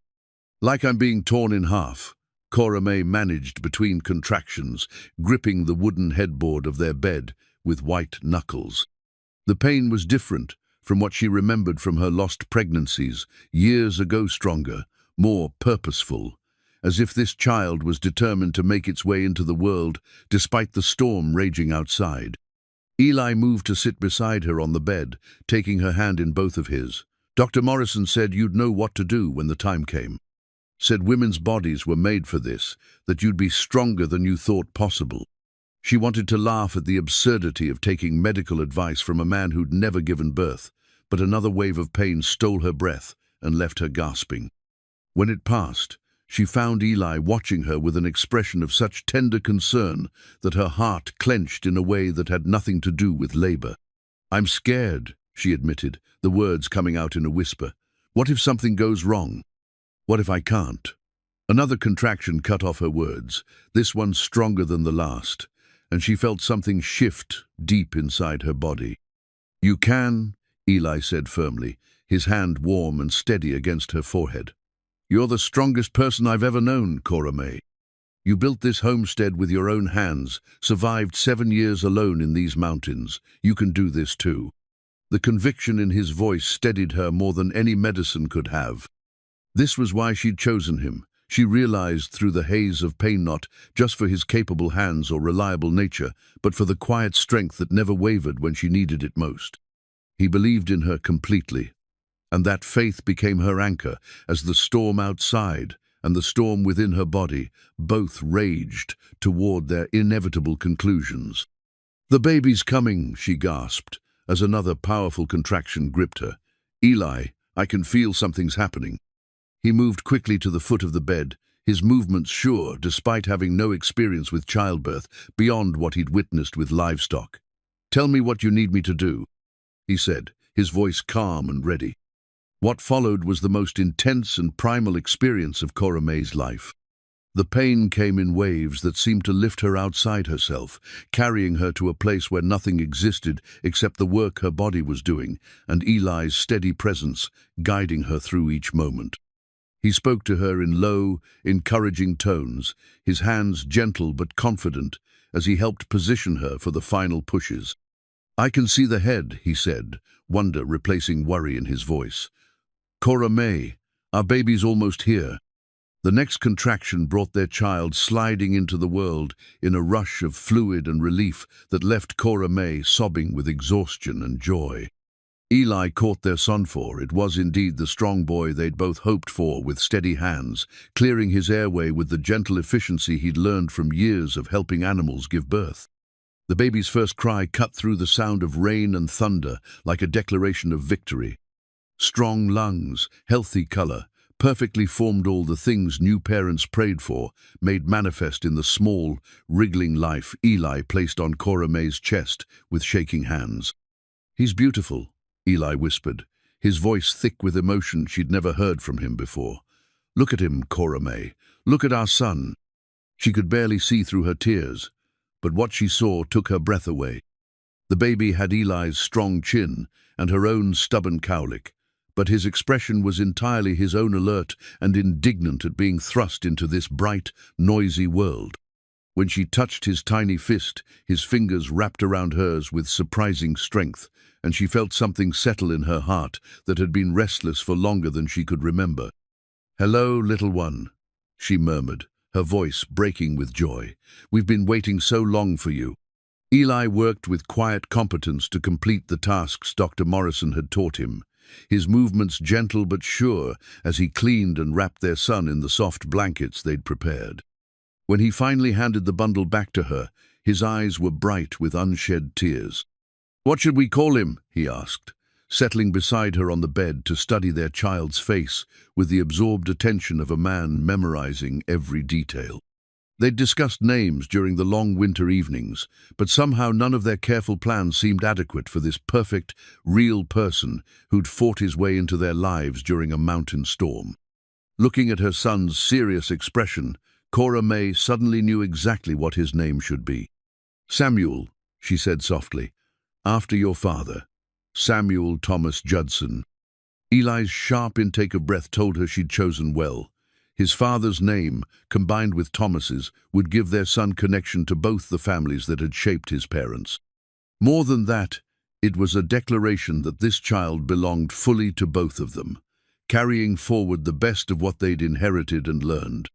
"Like I'm being torn in half," Cora May managed between contractions, gripping the wooden headboard of their bed with white knuckles. The pain was different from what she remembered from her lost pregnancies, years ago stronger, more purposeful, as if this child was determined to make its way into the world despite the storm raging outside. Eli moved to sit beside her on the bed, taking her hand in both of his. "Dr. Morrison said you'd know what to do when the time came. Said women's bodies were made for this, that you'd be stronger than you thought possible." She wanted to laugh at the absurdity of taking medical advice from a man who'd never given birth, but another wave of pain stole her breath and left her gasping. When it passed, she found Eli watching her with an expression of such tender concern that her heart clenched in a way that had nothing to do with labor. "I'm scared," she admitted, the words coming out in a whisper. "What if something goes wrong? What if I can't?" Another contraction cut off her words, this one stronger than the last, and she felt something shift deep inside her body. "You can," Eli said firmly, his hand warm and steady against her forehead. "You're the strongest person I've ever known, Cora May. You built this homestead with your own hands, survived 7 years alone in these mountains. You can do this too." The conviction in his voice steadied her more than any medicine could have. This was why she'd chosen him. She realized through the haze of pain, not just for his capable hands or reliable nature, but for the quiet strength that never wavered when she needed it most. He believed in her completely, and that faith became her anchor as the storm outside and the storm within her body both raged toward their inevitable conclusions. "The baby's coming," she gasped, as another powerful contraction gripped her. "Eli, I can feel something's happening." He moved quickly to the foot of the bed, his movements sure despite having no experience with childbirth beyond what he'd witnessed with livestock. "Tell me what you need me to do," he said, his voice calm and ready. What followed was the most intense and primal experience of Cora May's life. The pain came in waves that seemed to lift her outside herself, carrying her to a place where nothing existed except the work her body was doing, and Eli's steady presence guiding her through each moment. He spoke to her in low, encouraging tones, his hands gentle but confident, as he helped position her for the final pushes. "I can see the head," he said, wonder replacing worry in his voice. "Cora May, our baby's almost here." The next contraction brought their child sliding into the world in a rush of fluid and relief that left Cora May sobbing with exhaustion and joy. Eli caught their son, for it was indeed the strong boy they'd both hoped for, with steady hands, clearing his airway with the gentle efficiency he'd learned from years of helping animals give birth. The baby's first cry cut through the sound of rain and thunder like a declaration of victory. Strong lungs, healthy color, perfectly formed, all the things new parents prayed for, made manifest in the small, wriggling life Eli placed on Cora May's chest with shaking hands. "He's beautiful," Eli whispered, his voice thick with emotion she'd never heard from him before. "Look at him, Cora May. Look at our son." She could barely see through her tears, but what she saw took her breath away. The baby had Eli's strong chin and her own stubborn cowlick, but his expression was entirely his own, alert and indignant at being thrust into this bright, noisy world. When she touched his tiny fist, his fingers wrapped around hers with surprising strength, and she felt something settle in her heart that had been restless for longer than she could remember. "Hello, little one," she murmured, her voice breaking with joy. "We've been waiting so long for you." Eli worked with quiet competence to complete the tasks Dr. Morrison had taught him, his movements gentle but sure as he cleaned and wrapped their son in the soft blankets they'd prepared. When he finally handed the bundle back to her, his eyes were bright with unshed tears. "What should we call him?" he asked, settling beside her on the bed to study their child's face with the absorbed attention of a man memorizing every detail. They'd discussed names during the long winter evenings, but somehow none of their careful plans seemed adequate for this perfect, real person who'd fought his way into their lives during a mountain storm. Looking at her son's serious expression, Cora May suddenly knew exactly what his name should be. "Samuel," she said softly, "after your father, Samuel Thomas Judson." Eli's sharp intake of breath told her she'd chosen well. His father's name, combined with Thomas's, would give their son connection to both the families that had shaped his parents. More than that, it was a declaration that this child belonged fully to both of them, carrying forward the best of what they'd inherited and learned.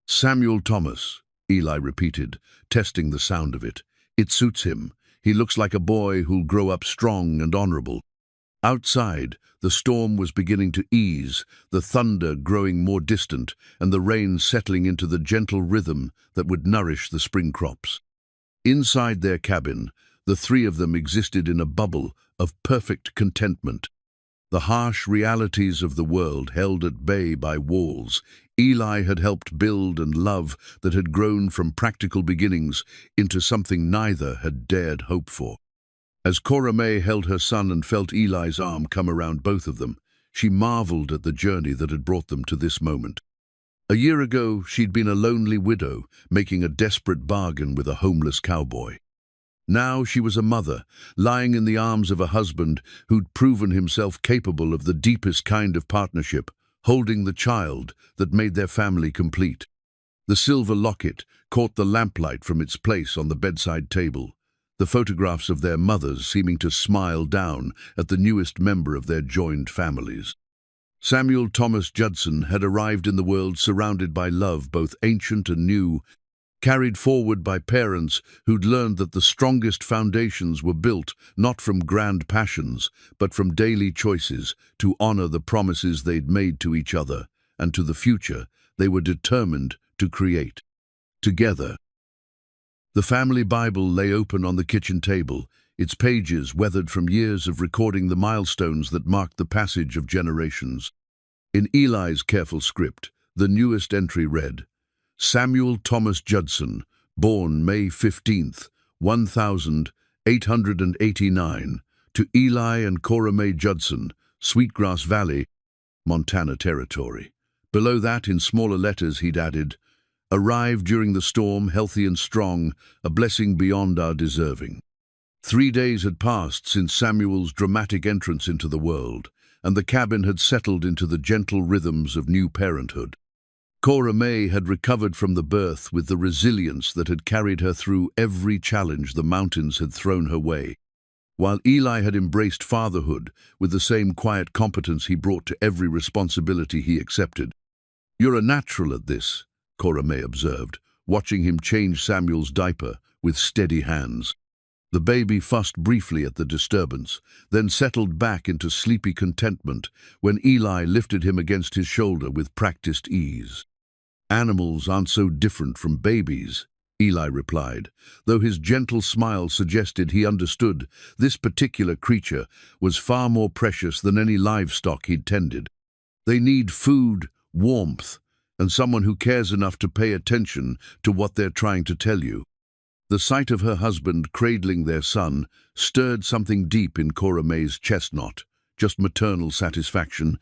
"Samuel Thomas," Eli repeated, testing the sound of it. "It suits him. He looks like a boy who'll grow up strong and honorable." Outside, the storm was beginning to ease, the thunder growing more distant, and the rain settling into the gentle rhythm that would nourish the spring crops. Inside their cabin, the three of them existed in a bubble of perfect contentment. The harsh realities of the world held at bay by walls Eli had helped build, and love that had grown from practical beginnings into something neither had dared hope for. As Cora May held her son and felt Eli's arm come around both of them, she marveled at the journey that had brought them to this moment. A year ago, she'd been a lonely widow, making a desperate bargain with a homeless cowboy. Now she was a mother, lying in the arms of a husband who'd proven himself capable of the deepest kind of partnership, holding the child that made their family complete. The silver locket caught the lamplight from its place on the bedside table, the photographs of their mothers seeming to smile down at the newest member of their joined families. Samuel Thomas Judson had arrived in the world surrounded by love, both ancient and new, carried forward by parents who'd learned that the strongest foundations were built not from grand passions, but from daily choices to honor the promises they'd made to each other and to the future they were determined to create. Together. The family Bible lay open on the kitchen table, its pages weathered from years of recording the milestones that marked the passage of generations. In Eli's careful script, the newest entry read, "Samuel Thomas Judson, born May 15th, 1889, to Eli and Cora May Judson, Sweetgrass Valley, Montana Territory." Below that, in smaller letters, he'd added, arrived during the storm, healthy and strong, a blessing beyond our deserving. 3 days had passed since Samuel's dramatic entrance into the world, and the cabin had settled into the gentle rhythms of new parenthood. Cora May had recovered from the birth with the resilience that had carried her through every challenge the mountains had thrown her way, while Eli had embraced fatherhood with the same quiet competence he brought to every responsibility he accepted. "You're a natural at this," Cora May observed, watching him change Samuel's diaper with steady hands. The baby fussed briefly at the disturbance, then settled back into sleepy contentment when Eli lifted him against his shoulder with practiced ease. "Animals aren't so different from babies," Eli replied, though his gentle smile suggested he understood this particular creature was far more precious than any livestock he'd tended. "They need food, warmth, and someone who cares enough to pay attention to what they're trying to tell you." The sight of her husband cradling their son stirred something deep in Cora May's chest, not just maternal satisfaction,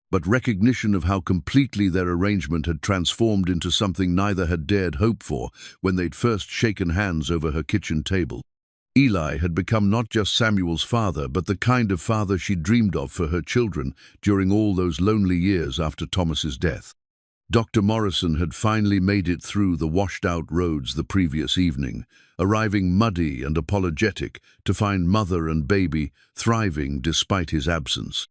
but recognition of how completely their arrangement had transformed into something neither had dared hope for when they'd first shaken hands over her kitchen table. Eli had become not just Samuel's father, but the kind of father she dreamed of for her children during all those lonely years after Thomas's death. Dr. Morrison had finally made it through the washed-out roads the previous evening, arriving muddy and apologetic to find mother and baby thriving despite his absence.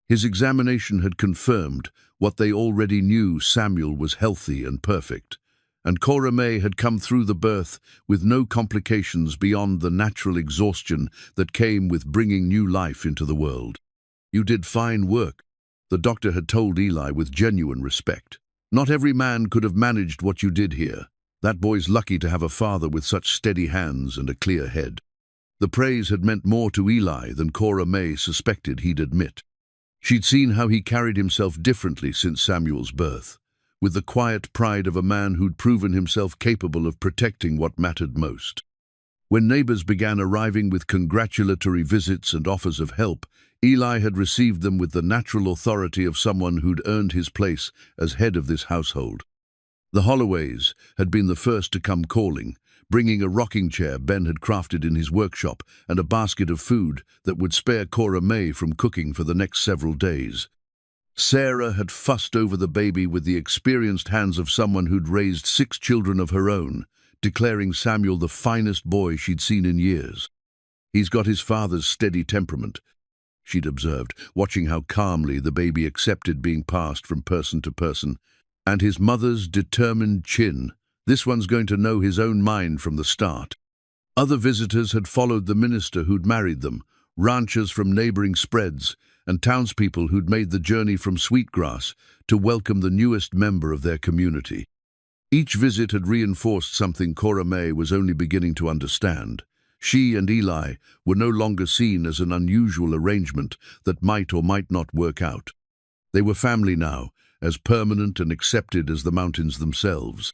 His examination had confirmed what they already knew: Samuel was healthy and perfect, and Cora May had come through the birth with no complications beyond the natural exhaustion that came with bringing new life into the world. "You did fine work," the doctor had told Eli with genuine respect. "Not every man could have managed what you did here. That boy's lucky to have a father with such steady hands and a clear head." The praise had meant more to Eli than Cora May suspected he'd admit. She'd seen how he carried himself differently since Samuel's birth, with the quiet pride of a man who'd proven himself capable of protecting what mattered most. When neighbors began arriving with congratulatory visits and offers of help, Eli had received them with the natural authority of someone who'd earned his place as head of this household. The Holloways had been the first to come calling, bringing a rocking chair Ben had crafted in his workshop and a basket of food that would spare Cora May from cooking for the next several days. Sarah had fussed over the baby with the experienced hands of someone who'd raised 6 children of her own, declaring Samuel the finest boy she'd seen in years. "He's got his father's steady temperament," she'd observed, watching how calmly the baby accepted being passed from person to person, "and his mother's determined chin. This one's going to know his own mind from the start." Other visitors had followed the minister who'd married them, ranchers from neighboring spreads, and townspeople who'd made the journey from Sweetgrass to welcome the newest member of their community. Each visit had reinforced something Cora May was only beginning to understand. She and Eli were no longer seen as an unusual arrangement that might or might not work out. They were family now, as permanent and accepted as the mountains themselves.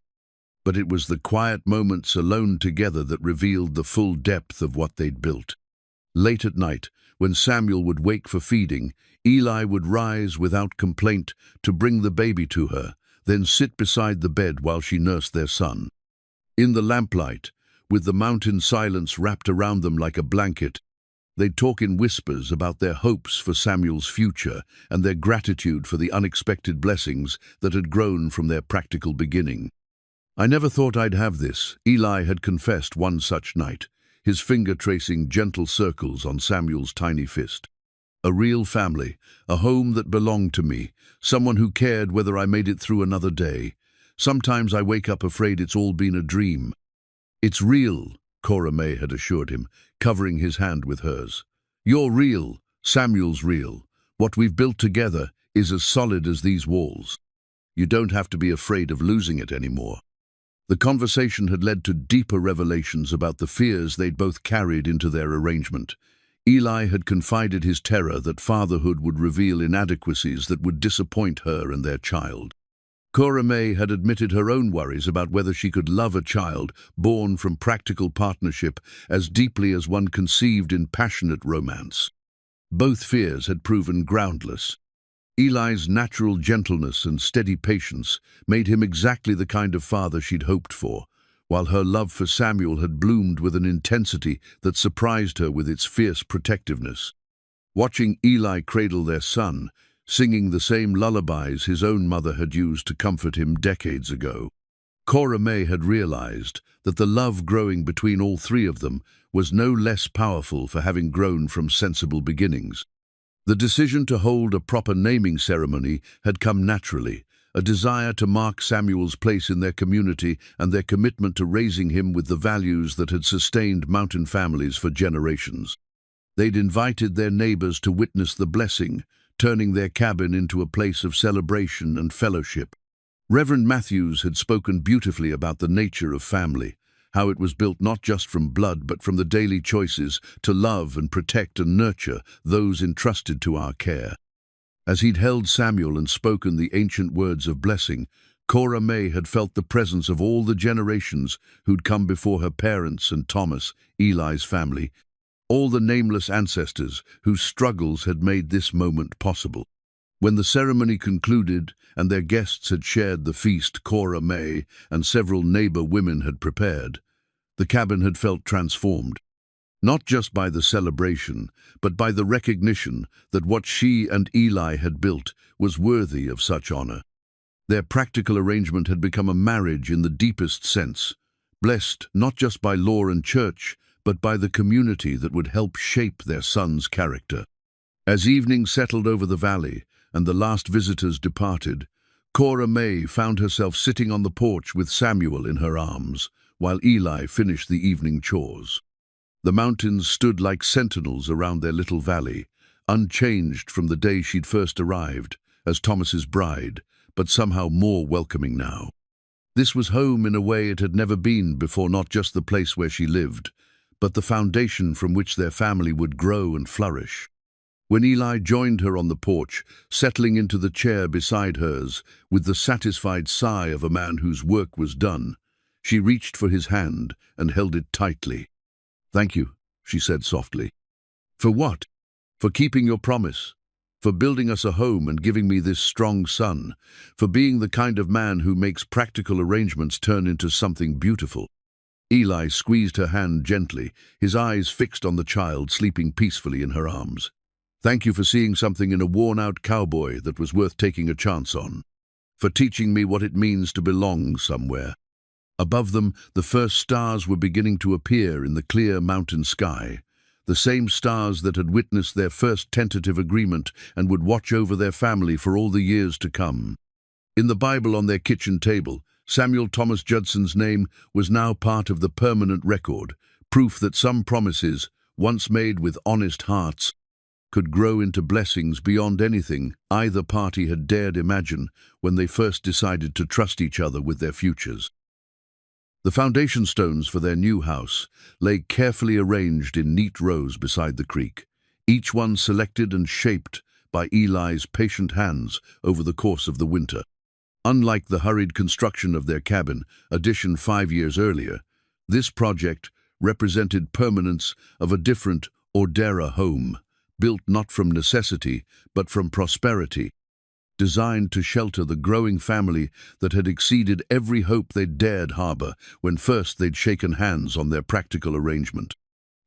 But it was the quiet moments alone together that revealed the full depth of what they'd built. Late at night, when Samuel would wake for feeding, Eli would rise without complaint to bring the baby to her, then sit beside the bed while she nursed their son. In the lamplight, with the mountain silence wrapped around them like a blanket, they'd talk in whispers about their hopes for Samuel's future and their gratitude for the unexpected blessings that had grown from their practical beginning. "I never thought I'd have this," Eli had confessed one such night, his finger tracing gentle circles on Samuel's tiny fist. "A real family, a home that belonged to me, someone who cared whether I made it through another day. Sometimes I wake up afraid it's all been a dream." "It's real," Cora May had assured him, covering his hand with hers. "You're real, Samuel's real. What we've built together is as solid as these walls. You don't have to be afraid of losing it anymore." The conversation had led to deeper revelations about the fears they'd both carried into their arrangement. Eli had confided his terror that fatherhood would reveal inadequacies that would disappoint her and their child. Cora May had admitted her own worries about whether she could love a child born from practical partnership as deeply as one conceived in passionate romance. Both fears had proven groundless. Eli's natural gentleness and steady patience made him exactly the kind of father she'd hoped for, while her love for Samuel had bloomed with an intensity that surprised her with its fierce protectiveness. Watching Eli cradle their son, singing the same lullabies his own mother had used to comfort him decades ago, Cora May had realized that the love growing between all three of them was no less powerful for having grown from sensible beginnings. The decision to hold a proper naming ceremony had come naturally, a desire to mark Samuel's place in their community and their commitment to raising him with the values that had sustained mountain families for generations. They'd invited their neighbors to witness the blessing, turning their cabin into a place of celebration and fellowship. Reverend Matthews had spoken beautifully about the nature of family, how it was built not just from blood but from the daily choices to love and protect and nurture those entrusted to our care. As he'd held Samuel and spoken the ancient words of blessing, Cora May had felt the presence of all the generations who'd come before her parents and Thomas, Eli's family, all the nameless ancestors whose struggles had made this moment possible. When the ceremony concluded and their guests had shared the feast Cora May and several neighbor women had prepared, the cabin had felt transformed, not just by the celebration, but by the recognition that what she and Eli had built was worthy of such honor. Their practical arrangement had become a marriage in the deepest sense, blessed not just by law and church, but by the community that would help shape their son's character. As evening settled over the valley and the last visitors departed, Cora May found herself sitting on the porch with Samuel in her arms, while Eli finished the evening chores. The mountains stood like sentinels around their little valley, unchanged from the day she'd first arrived, as Thomas's bride, but somehow more welcoming now. This was home in a way it had never been before, not just the place where she lived, but the foundation from which their family would grow and flourish. When Eli joined her on the porch, settling into the chair beside hers, with the satisfied sigh of a man whose work was done, she reached for his hand and held it tightly. "Thank you," she said softly. "For what?" "For keeping your promise, for building us a home and giving me this strong son, for being the kind of man who makes practical arrangements turn into something beautiful." Eli squeezed her hand gently, his eyes fixed on the child sleeping peacefully in her arms. "Thank you for seeing something in a worn-out cowboy that was worth taking a chance on, for teaching me what it means to belong somewhere." Above them, the first stars were beginning to appear in the clear mountain sky, the same stars that had witnessed their first tentative agreement and would watch over their family for all the years to come. In the Bible on their kitchen table, Samuel Thomas Judson's name was now part of the permanent record, proof that some promises, once made with honest hearts, could grow into blessings beyond anything either party had dared imagine when they first decided to trust each other with their futures. The foundation stones for their new house lay carefully arranged in neat rows beside the creek, each one selected and shaped by Eli's patient hands over the course of the winter. Unlike the hurried construction of their cabin, addition 5 years earlier, this project represented permanence of a different, Ordera home, built not from necessity, but from prosperity, designed to shelter the growing family that had exceeded every hope they'd dared harbor when first they'd shaken hands on their practical arrangement.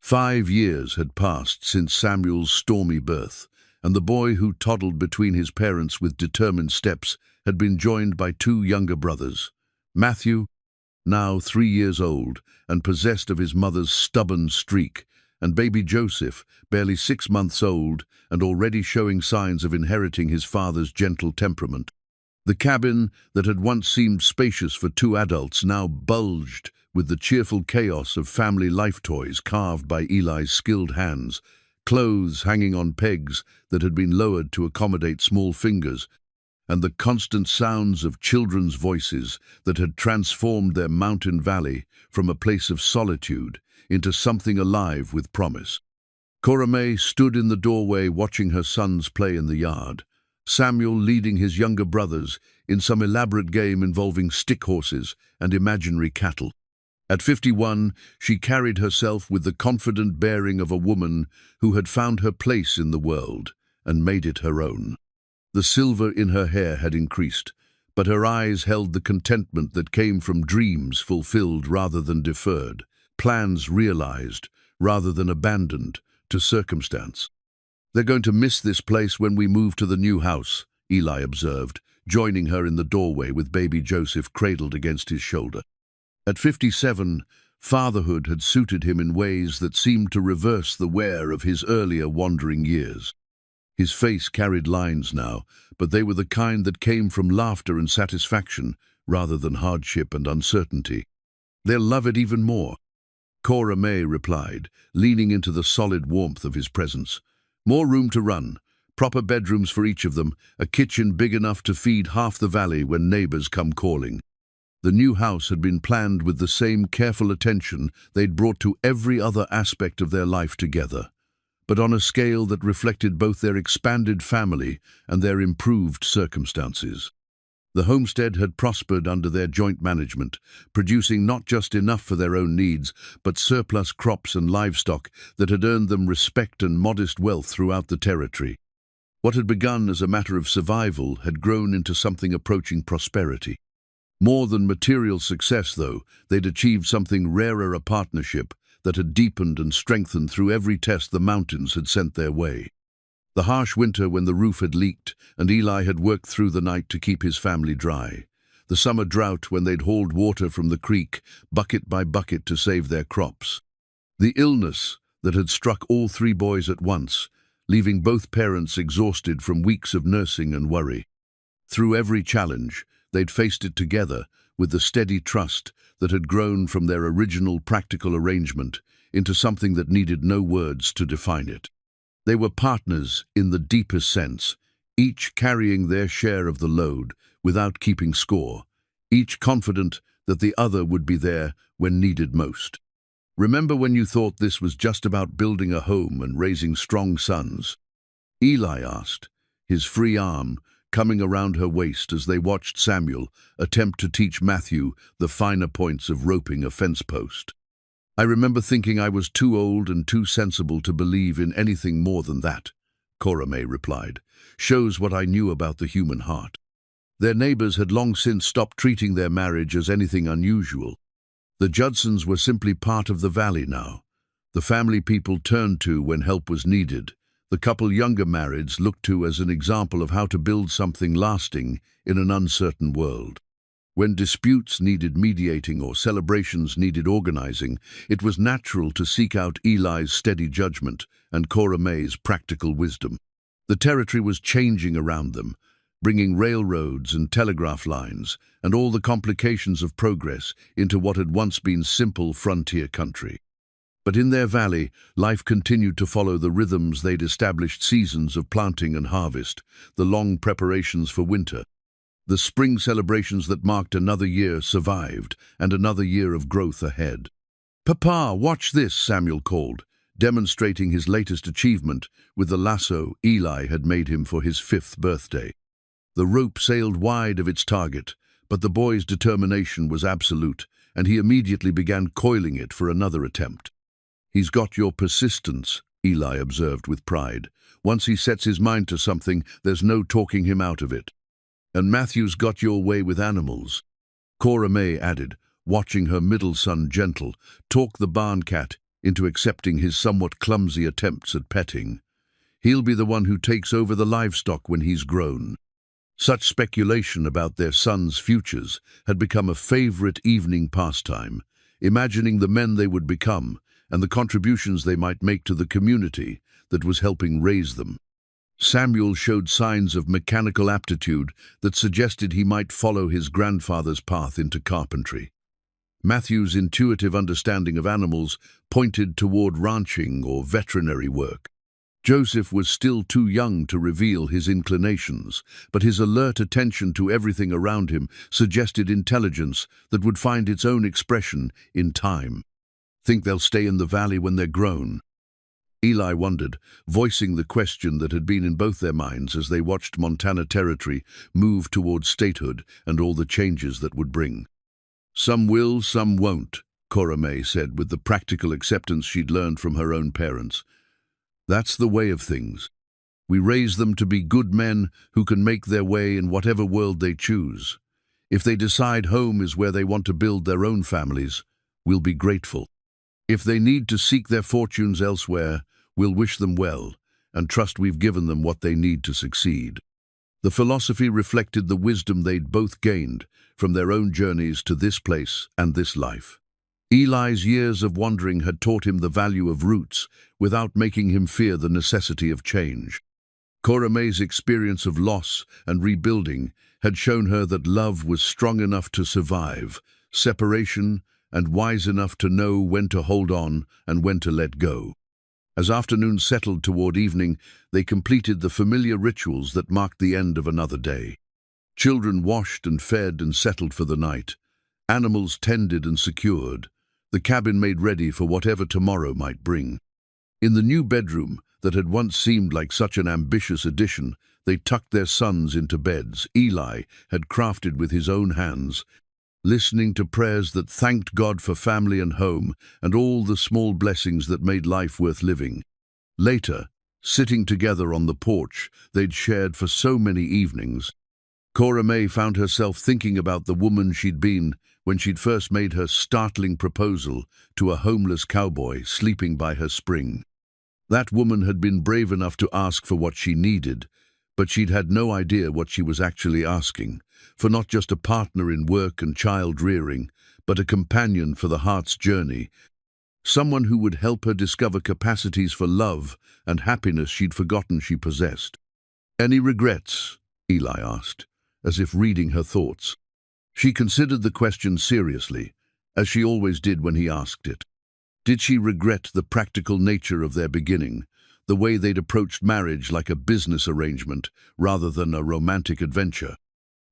5 years had passed since Samuel's stormy birth, and the boy who toddled between his parents with determined steps had been joined by 2 younger brothers. Matthew, now 3 years old and possessed of his mother's stubborn streak, and baby Joseph, barely 6 months old and already showing signs of inheriting his father's gentle temperament. The cabin that had once seemed spacious for 2 adults now bulged with the cheerful chaos of family life toys carved by Eli's skilled hands, clothes hanging on pegs that had been lowered to accommodate small fingers, and the constant sounds of children's voices that had transformed their mountain valley from a place of solitude into something alive with promise. Cora May stood in the doorway watching her sons play in the yard, Samuel leading his younger brothers in some elaborate game involving stick horses and imaginary cattle. At 51, she carried herself with the confident bearing of a woman who had found her place in the world and made it her own. The silver in her hair had increased, but her eyes held the contentment that came from dreams fulfilled rather than deferred, plans realized rather than abandoned to circumstance. "They're going to miss this place when we move to the new house," Eli observed, joining her in the doorway with baby Joseph cradled against his shoulder. At 57, fatherhood had suited him in ways that seemed to reverse the wear of his earlier wandering years. His face carried lines now, but they were the kind that came from laughter and satisfaction rather than hardship and uncertainty. "They'll love it even more," Cora May replied, leaning into the solid warmth of his presence. "More room to run, proper bedrooms for each of them, a kitchen big enough to feed half the valley when neighbors come calling." The new house had been planned with the same careful attention they'd brought to every other aspect of their life together, but on a scale that reflected both their expanded family and their improved circumstances. The homestead had prospered under their joint management, producing not just enough for their own needs, but surplus crops and livestock that had earned them respect and modest wealth throughout the territory. What had begun as a matter of survival had grown into something approaching prosperity. More than material success, though, they'd achieved something rarer, a partnership that had deepened and strengthened through every test the mountains had sent their way. The harsh winter when the roof had leaked and Eli had worked through the night to keep his family dry. The summer drought when they'd hauled water from the creek, bucket by bucket, to save their crops. The illness that had struck all three boys at once, leaving both parents exhausted from weeks of nursing and worry. Through every challenge, they'd faced it together with the steady trust that had grown from their original practical arrangement into something that needed no words to define it. They were partners in the deepest sense, each carrying their share of the load without keeping score, each confident that the other would be there when needed most. "Remember when you thought this was just about building a home and raising strong sons?" Eli asked, his free arm coming around her waist as they watched Samuel attempt to teach Matthew the finer points of roping a fence post. "I remember thinking I was too old and too sensible to believe in anything more than that," Cora May replied. "Shows what I knew about the human heart." Their neighbors had long since stopped treating their marriage as anything unusual. The Judsons were simply part of the valley now, the family people turned to when help was needed, the couple younger marrieds looked to as an example of how to build something lasting in an uncertain world. When disputes needed mediating or celebrations needed organizing, it was natural to seek out Eli's steady judgment and Cora May's practical wisdom. The territory was changing around them, bringing railroads and telegraph lines and all the complications of progress into what had once been simple frontier country. But in their valley, life continued to follow the rhythms they'd established: seasons of planting and harvest, the long preparations for winter. The spring celebrations that marked another year survived, and another year of growth ahead. "Papa, watch this," Samuel called, demonstrating his latest achievement with the lasso Eli had made him for his 5th birthday. The rope sailed wide of its target, but the boy's determination was absolute, and he immediately began coiling it for another attempt. "He's got your persistence," Eli observed with pride. "Once he sets his mind to something, there's no talking him out of it." "And Matthew's got your way with animals," Cora May added, watching her middle son Gentle talk the barn cat into accepting his somewhat clumsy attempts at petting. "He'll be the one who takes over the livestock when he's grown." Such speculation about their sons' futures had become a favorite evening pastime, imagining the men they would become and the contributions they might make to the community that was helping raise them. Samuel showed signs of mechanical aptitude that suggested he might follow his grandfather's path into carpentry. Matthew's intuitive understanding of animals pointed toward ranching or veterinary work. Joseph was still too young to reveal his inclinations, but his alert attention to everything around him suggested intelligence that would find its own expression in time. "Think they'll stay in the valley when they're grown?" Eli wondered, voicing the question that had been in both their minds as they watched Montana Territory move toward statehood and all the changes that would bring. "Some will, some won't," Cora May said with the practical acceptance she'd learned from her own parents. "That's the way of things." We raise them to be good men who can make their way in whatever world they choose. If they decide home is where they want to build their own families, we'll be grateful. If they need to seek their fortunes elsewhere, we'll wish them well and trust we've given them what they need to succeed. The philosophy reflected the wisdom they'd both gained from their own journeys to this place and this life. Eli's years of wandering had taught him the value of roots without making him fear the necessity of change. Cora May's experience of loss and rebuilding had shown her that love was strong enough to survive separation and wise enough to know when to hold on and when to let go. As afternoon settled toward evening, they completed the familiar rituals that marked the end of another day. Children washed and fed and settled for the night. Animals tended and secured. The cabin made ready for whatever tomorrow might bring. In the new bedroom that had once seemed like such an ambitious addition, they tucked their sons into beds Eli had crafted with his own hands, listening to prayers that thanked God for family and home and all the small blessings that made life worth living. Later, sitting together on the porch they'd shared for so many evenings, Cora May found herself thinking about the woman she'd been when she'd first made her startling proposal to a homeless cowboy sleeping by her spring. That woman had been brave enough to ask for what she needed, but she'd had no idea what she was actually asking, for not just a partner in work and child-rearing, but a companion for the heart's journey, someone who would help her discover capacities for love and happiness she'd forgotten she possessed. "Any regrets?" Eli asked, as if reading her thoughts. She considered the question seriously, as she always did when he asked it. Did she regret the practical nature of their beginning, the way they'd approached marriage like a business arrangement rather than a romantic adventure?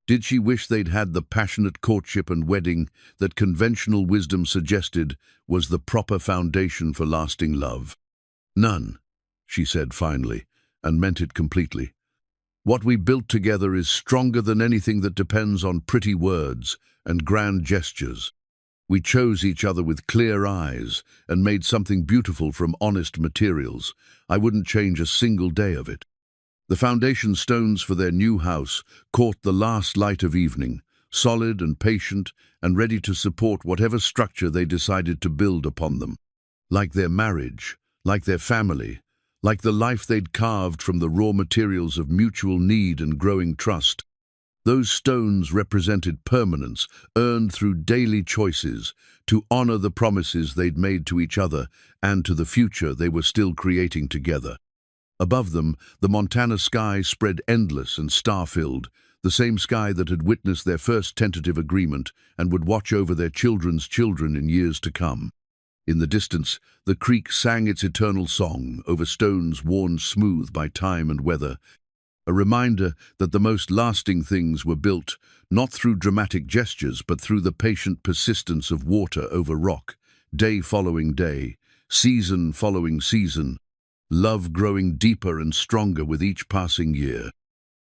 Did she wish they'd had the passionate courtship and wedding that conventional wisdom suggested was the proper foundation for lasting love? None, she said finally, and meant it completely. What we built together is stronger than anything that depends on pretty words and grand gestures. We chose each other with clear eyes and made something beautiful from honest materials. I wouldn't change a single day of it. The foundation stones for their new house caught the last light of evening, solid and patient and ready to support whatever structure they decided to build upon them. Like their marriage, like their family, like the life they'd carved from the raw materials of mutual need and growing trust. Those stones represented permanence, earned through daily choices, to honor the promises they'd made to each other and to the future they were still creating together. Above them, the Montana sky spread endless and star-filled, the same sky that had witnessed their first tentative agreement and would watch over their children's children in years to come. In the distance, the creek sang its eternal song over stones worn smooth by time and weather, a reminder that the most lasting things were built not through dramatic gestures but through the patient persistence of water over rock, day following day, season following season, love growing deeper and stronger with each passing year.